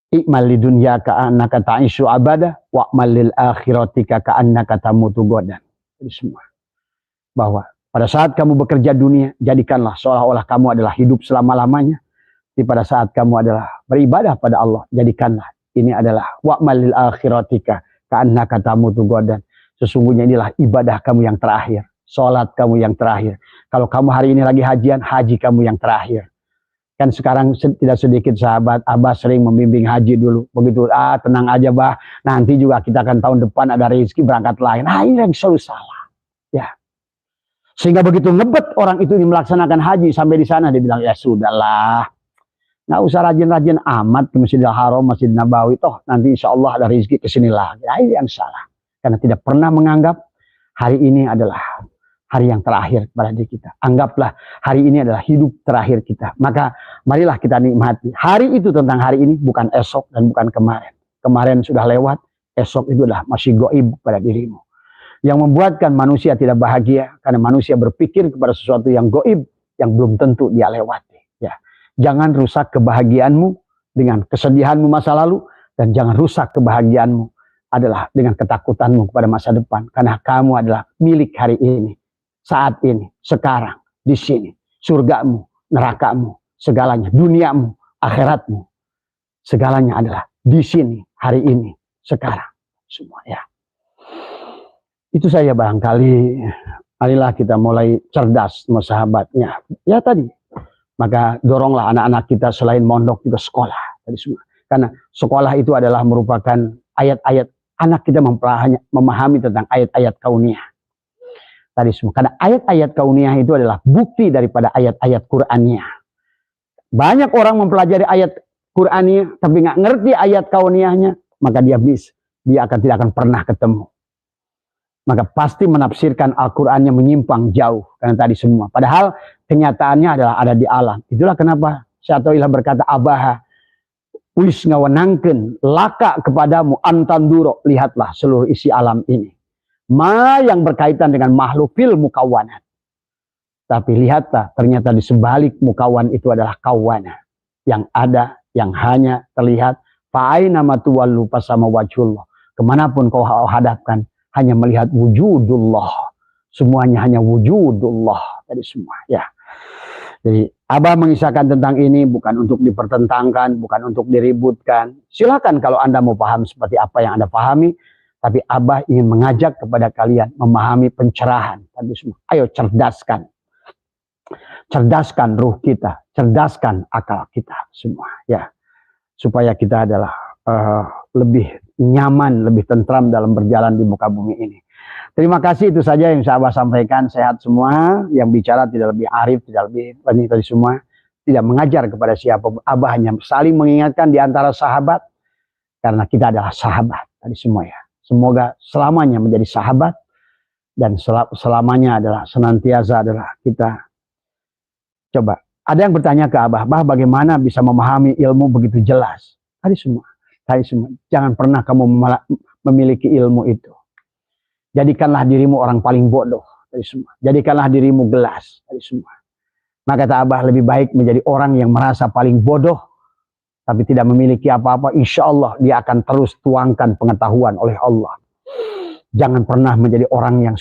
I'mal lidunya ka'annaka ta'ishu abada wa'mal lil akhiratika ka'annaka tamutu godan. Jadi semua. Bahwa pada saat kamu bekerja dunia, jadikanlah seolah-olah kamu adalah hidup selama-lamanya. Tapi pada saat kamu adalah beribadah pada Allah, jadikanlah ini adalah wa'mal lil akhiratika ka'annaka tamutu godan. Sesungguhnya inilah ibadah kamu yang terakhir. Sholat kamu yang terakhir. Kalau kamu hari ini lagi hajian, haji kamu yang terakhir. Kan sekarang tidak sedikit sahabat, Abah sering membimbing haji dulu. Begitu, tenang aja bah, nanti juga kita akan tahun depan ada rezeki berangkat lain. Ini yang selalu salah. Ya. Sehingga begitu ngebet orang itu melaksanakan haji, sampai di sana dia bilang, ya sudahlah. Nggak usah rajin-rajin amat ke Masjidil Haram, Masjid Nabawi. Toh nanti insya Allah ada rezeki kesini lagi. Ini yang salah. Karena tidak pernah menganggap hari ini adalah hari yang terakhir kepada diri kita. Anggaplah hari ini adalah hidup terakhir kita. Maka marilah kita nikmati. Hari itu tentang hari ini, bukan esok dan bukan kemarin. Kemarin sudah lewat, esok itu adalah masih goib pada dirimu. Yang membuatkan manusia tidak bahagia, karena manusia berpikir kepada sesuatu yang goib, yang belum tentu dia lewati. Ya. Jangan rusak kebahagiaanmu dengan kesedihanmu masa lalu, dan jangan rusak kebahagiaanmu adalah dengan ketakutanmu kepada masa depan. Karena kamu adalah milik hari ini. Saat ini, sekarang, di sini, surgamu, nerakamu, segalanya, duniamu, akhiratmu, segalanya adalah di sini, hari ini, sekarang, semua ya. Itu saja barangkali, marilah kita mulai cerdas sama sahabatnya. Ya tadi, maka doronglah anak-anak kita selain mondok juga sekolah, tadi semua. Karena sekolah itu adalah merupakan ayat-ayat anak kita memahami tentang ayat-ayat kauniyah. tadi semua. Karena ayat-ayat kauniyah itu adalah bukti daripada ayat-ayat Qur'aniyah. Banyak orang mempelajari ayat Qur'aniyah tapi nggak ngerti ayat kauniyahnya, maka dia tidak akan pernah ketemu. Maka pasti menafsirkan Al-Qur'annya menyimpang jauh karena tadi semua. Padahal kenyataannya adalah ada di alam. Itulah kenapa Syaikhul berkata, abaha wis ngawenangkeun laka kepadamu antanduro, lihatlah seluruh isi alam ini. Ma yang berkaitan dengan makhluk fil mukawanat. Tapi lihatlah, ternyata di sebalik mukawan itu adalah kawana. Yang ada, yang hanya terlihat. Fa'aina matuwallu pasama wajhullah. Kemanapun kau hadapkan, hanya melihat wujudullah. Semuanya hanya wujudullah. Tadi semua, ya. Jadi, Abah mengisahkan tentang ini bukan untuk dipertentangkan, bukan untuk diributkan. Silakan kalau Anda mau paham seperti apa yang Anda pahami. Tapi Abah ingin mengajak kepada kalian memahami pencerahan. Tadi semua. Ayo cerdaskan. Cerdaskan ruh kita. Cerdaskan akal kita semua. Ya. Supaya kita adalah lebih nyaman, lebih tentram dalam berjalan di muka bumi ini. Terima kasih, itu saja yang saya sampaikan. Sehat semua. Yang bicara tidak lebih arif, tidak lebih ini tadi semua. Tidak mengajar kepada siapa. Abah hanya saling mengingatkan di antara sahabat. Karena kita adalah sahabat. Tadi semua ya. Semoga selamanya menjadi sahabat. Dan selamanya adalah senantiasa adalah kita. Coba. Ada yang bertanya ke Abah. Abah bagaimana bisa memahami ilmu begitu jelas? Tadi semua. Tadi semua. Jangan pernah kamu memiliki ilmu itu. Jadikanlah dirimu orang paling bodoh. Tadi semua. Jadikanlah dirimu gelas. Tadi semua. Maka kata Abah, lebih baik menjadi orang yang merasa paling bodoh. Tapi tidak memiliki apa-apa. Insya Allah dia akan terus tuangkan pengetahuan oleh Allah. Jangan pernah menjadi orang yang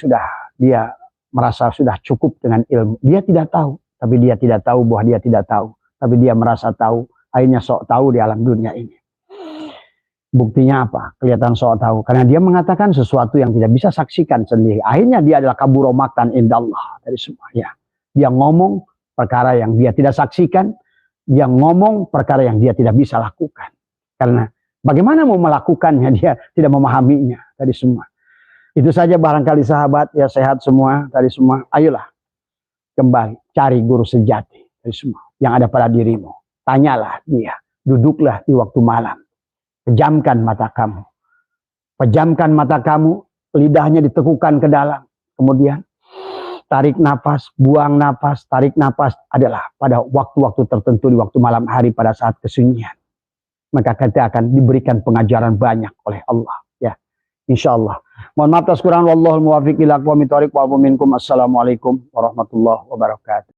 dia merasa sudah cukup dengan ilmu. Dia tidak tahu. Tapi dia tidak tahu bahwa dia tidak tahu. Tapi dia merasa tahu. Akhirnya sok tahu di alam dunia ini. Buktinya apa? Kelihatan sok tahu. Karena dia mengatakan sesuatu yang tidak bisa saksikan sendiri. Akhirnya dia adalah kaburomaktan indallah. Dari semua. Ya. Dia ngomong perkara yang dia tidak saksikan. Dia ngomong perkara yang dia tidak bisa lakukan. Karena bagaimana mau melakukannya, dia tidak memahaminya. Tadi semua. Itu saja barangkali sahabat. Ya sehat semua. Tadi semua. Ayolah. Kembali. Cari guru sejati. Tadi semua. Yang ada pada dirimu. Tanyalah dia. Duduklah di waktu malam. Pejamkan mata kamu. Pejamkan mata kamu. Lidahnya ditekukan ke dalam. Kemudian tarik nafas, buang nafas, tarik nafas adalah pada waktu-waktu tertentu di waktu malam hari pada saat kesunyian. Maka kita akan diberikan pengajaran banyak oleh Allah. Ya, insya Allah. Mohon maaf atas kurang. Wallahul muwaffiq ila aqwamit thoriq wa minkum. Assalamualaikum warahmatullahi wabarakatuh.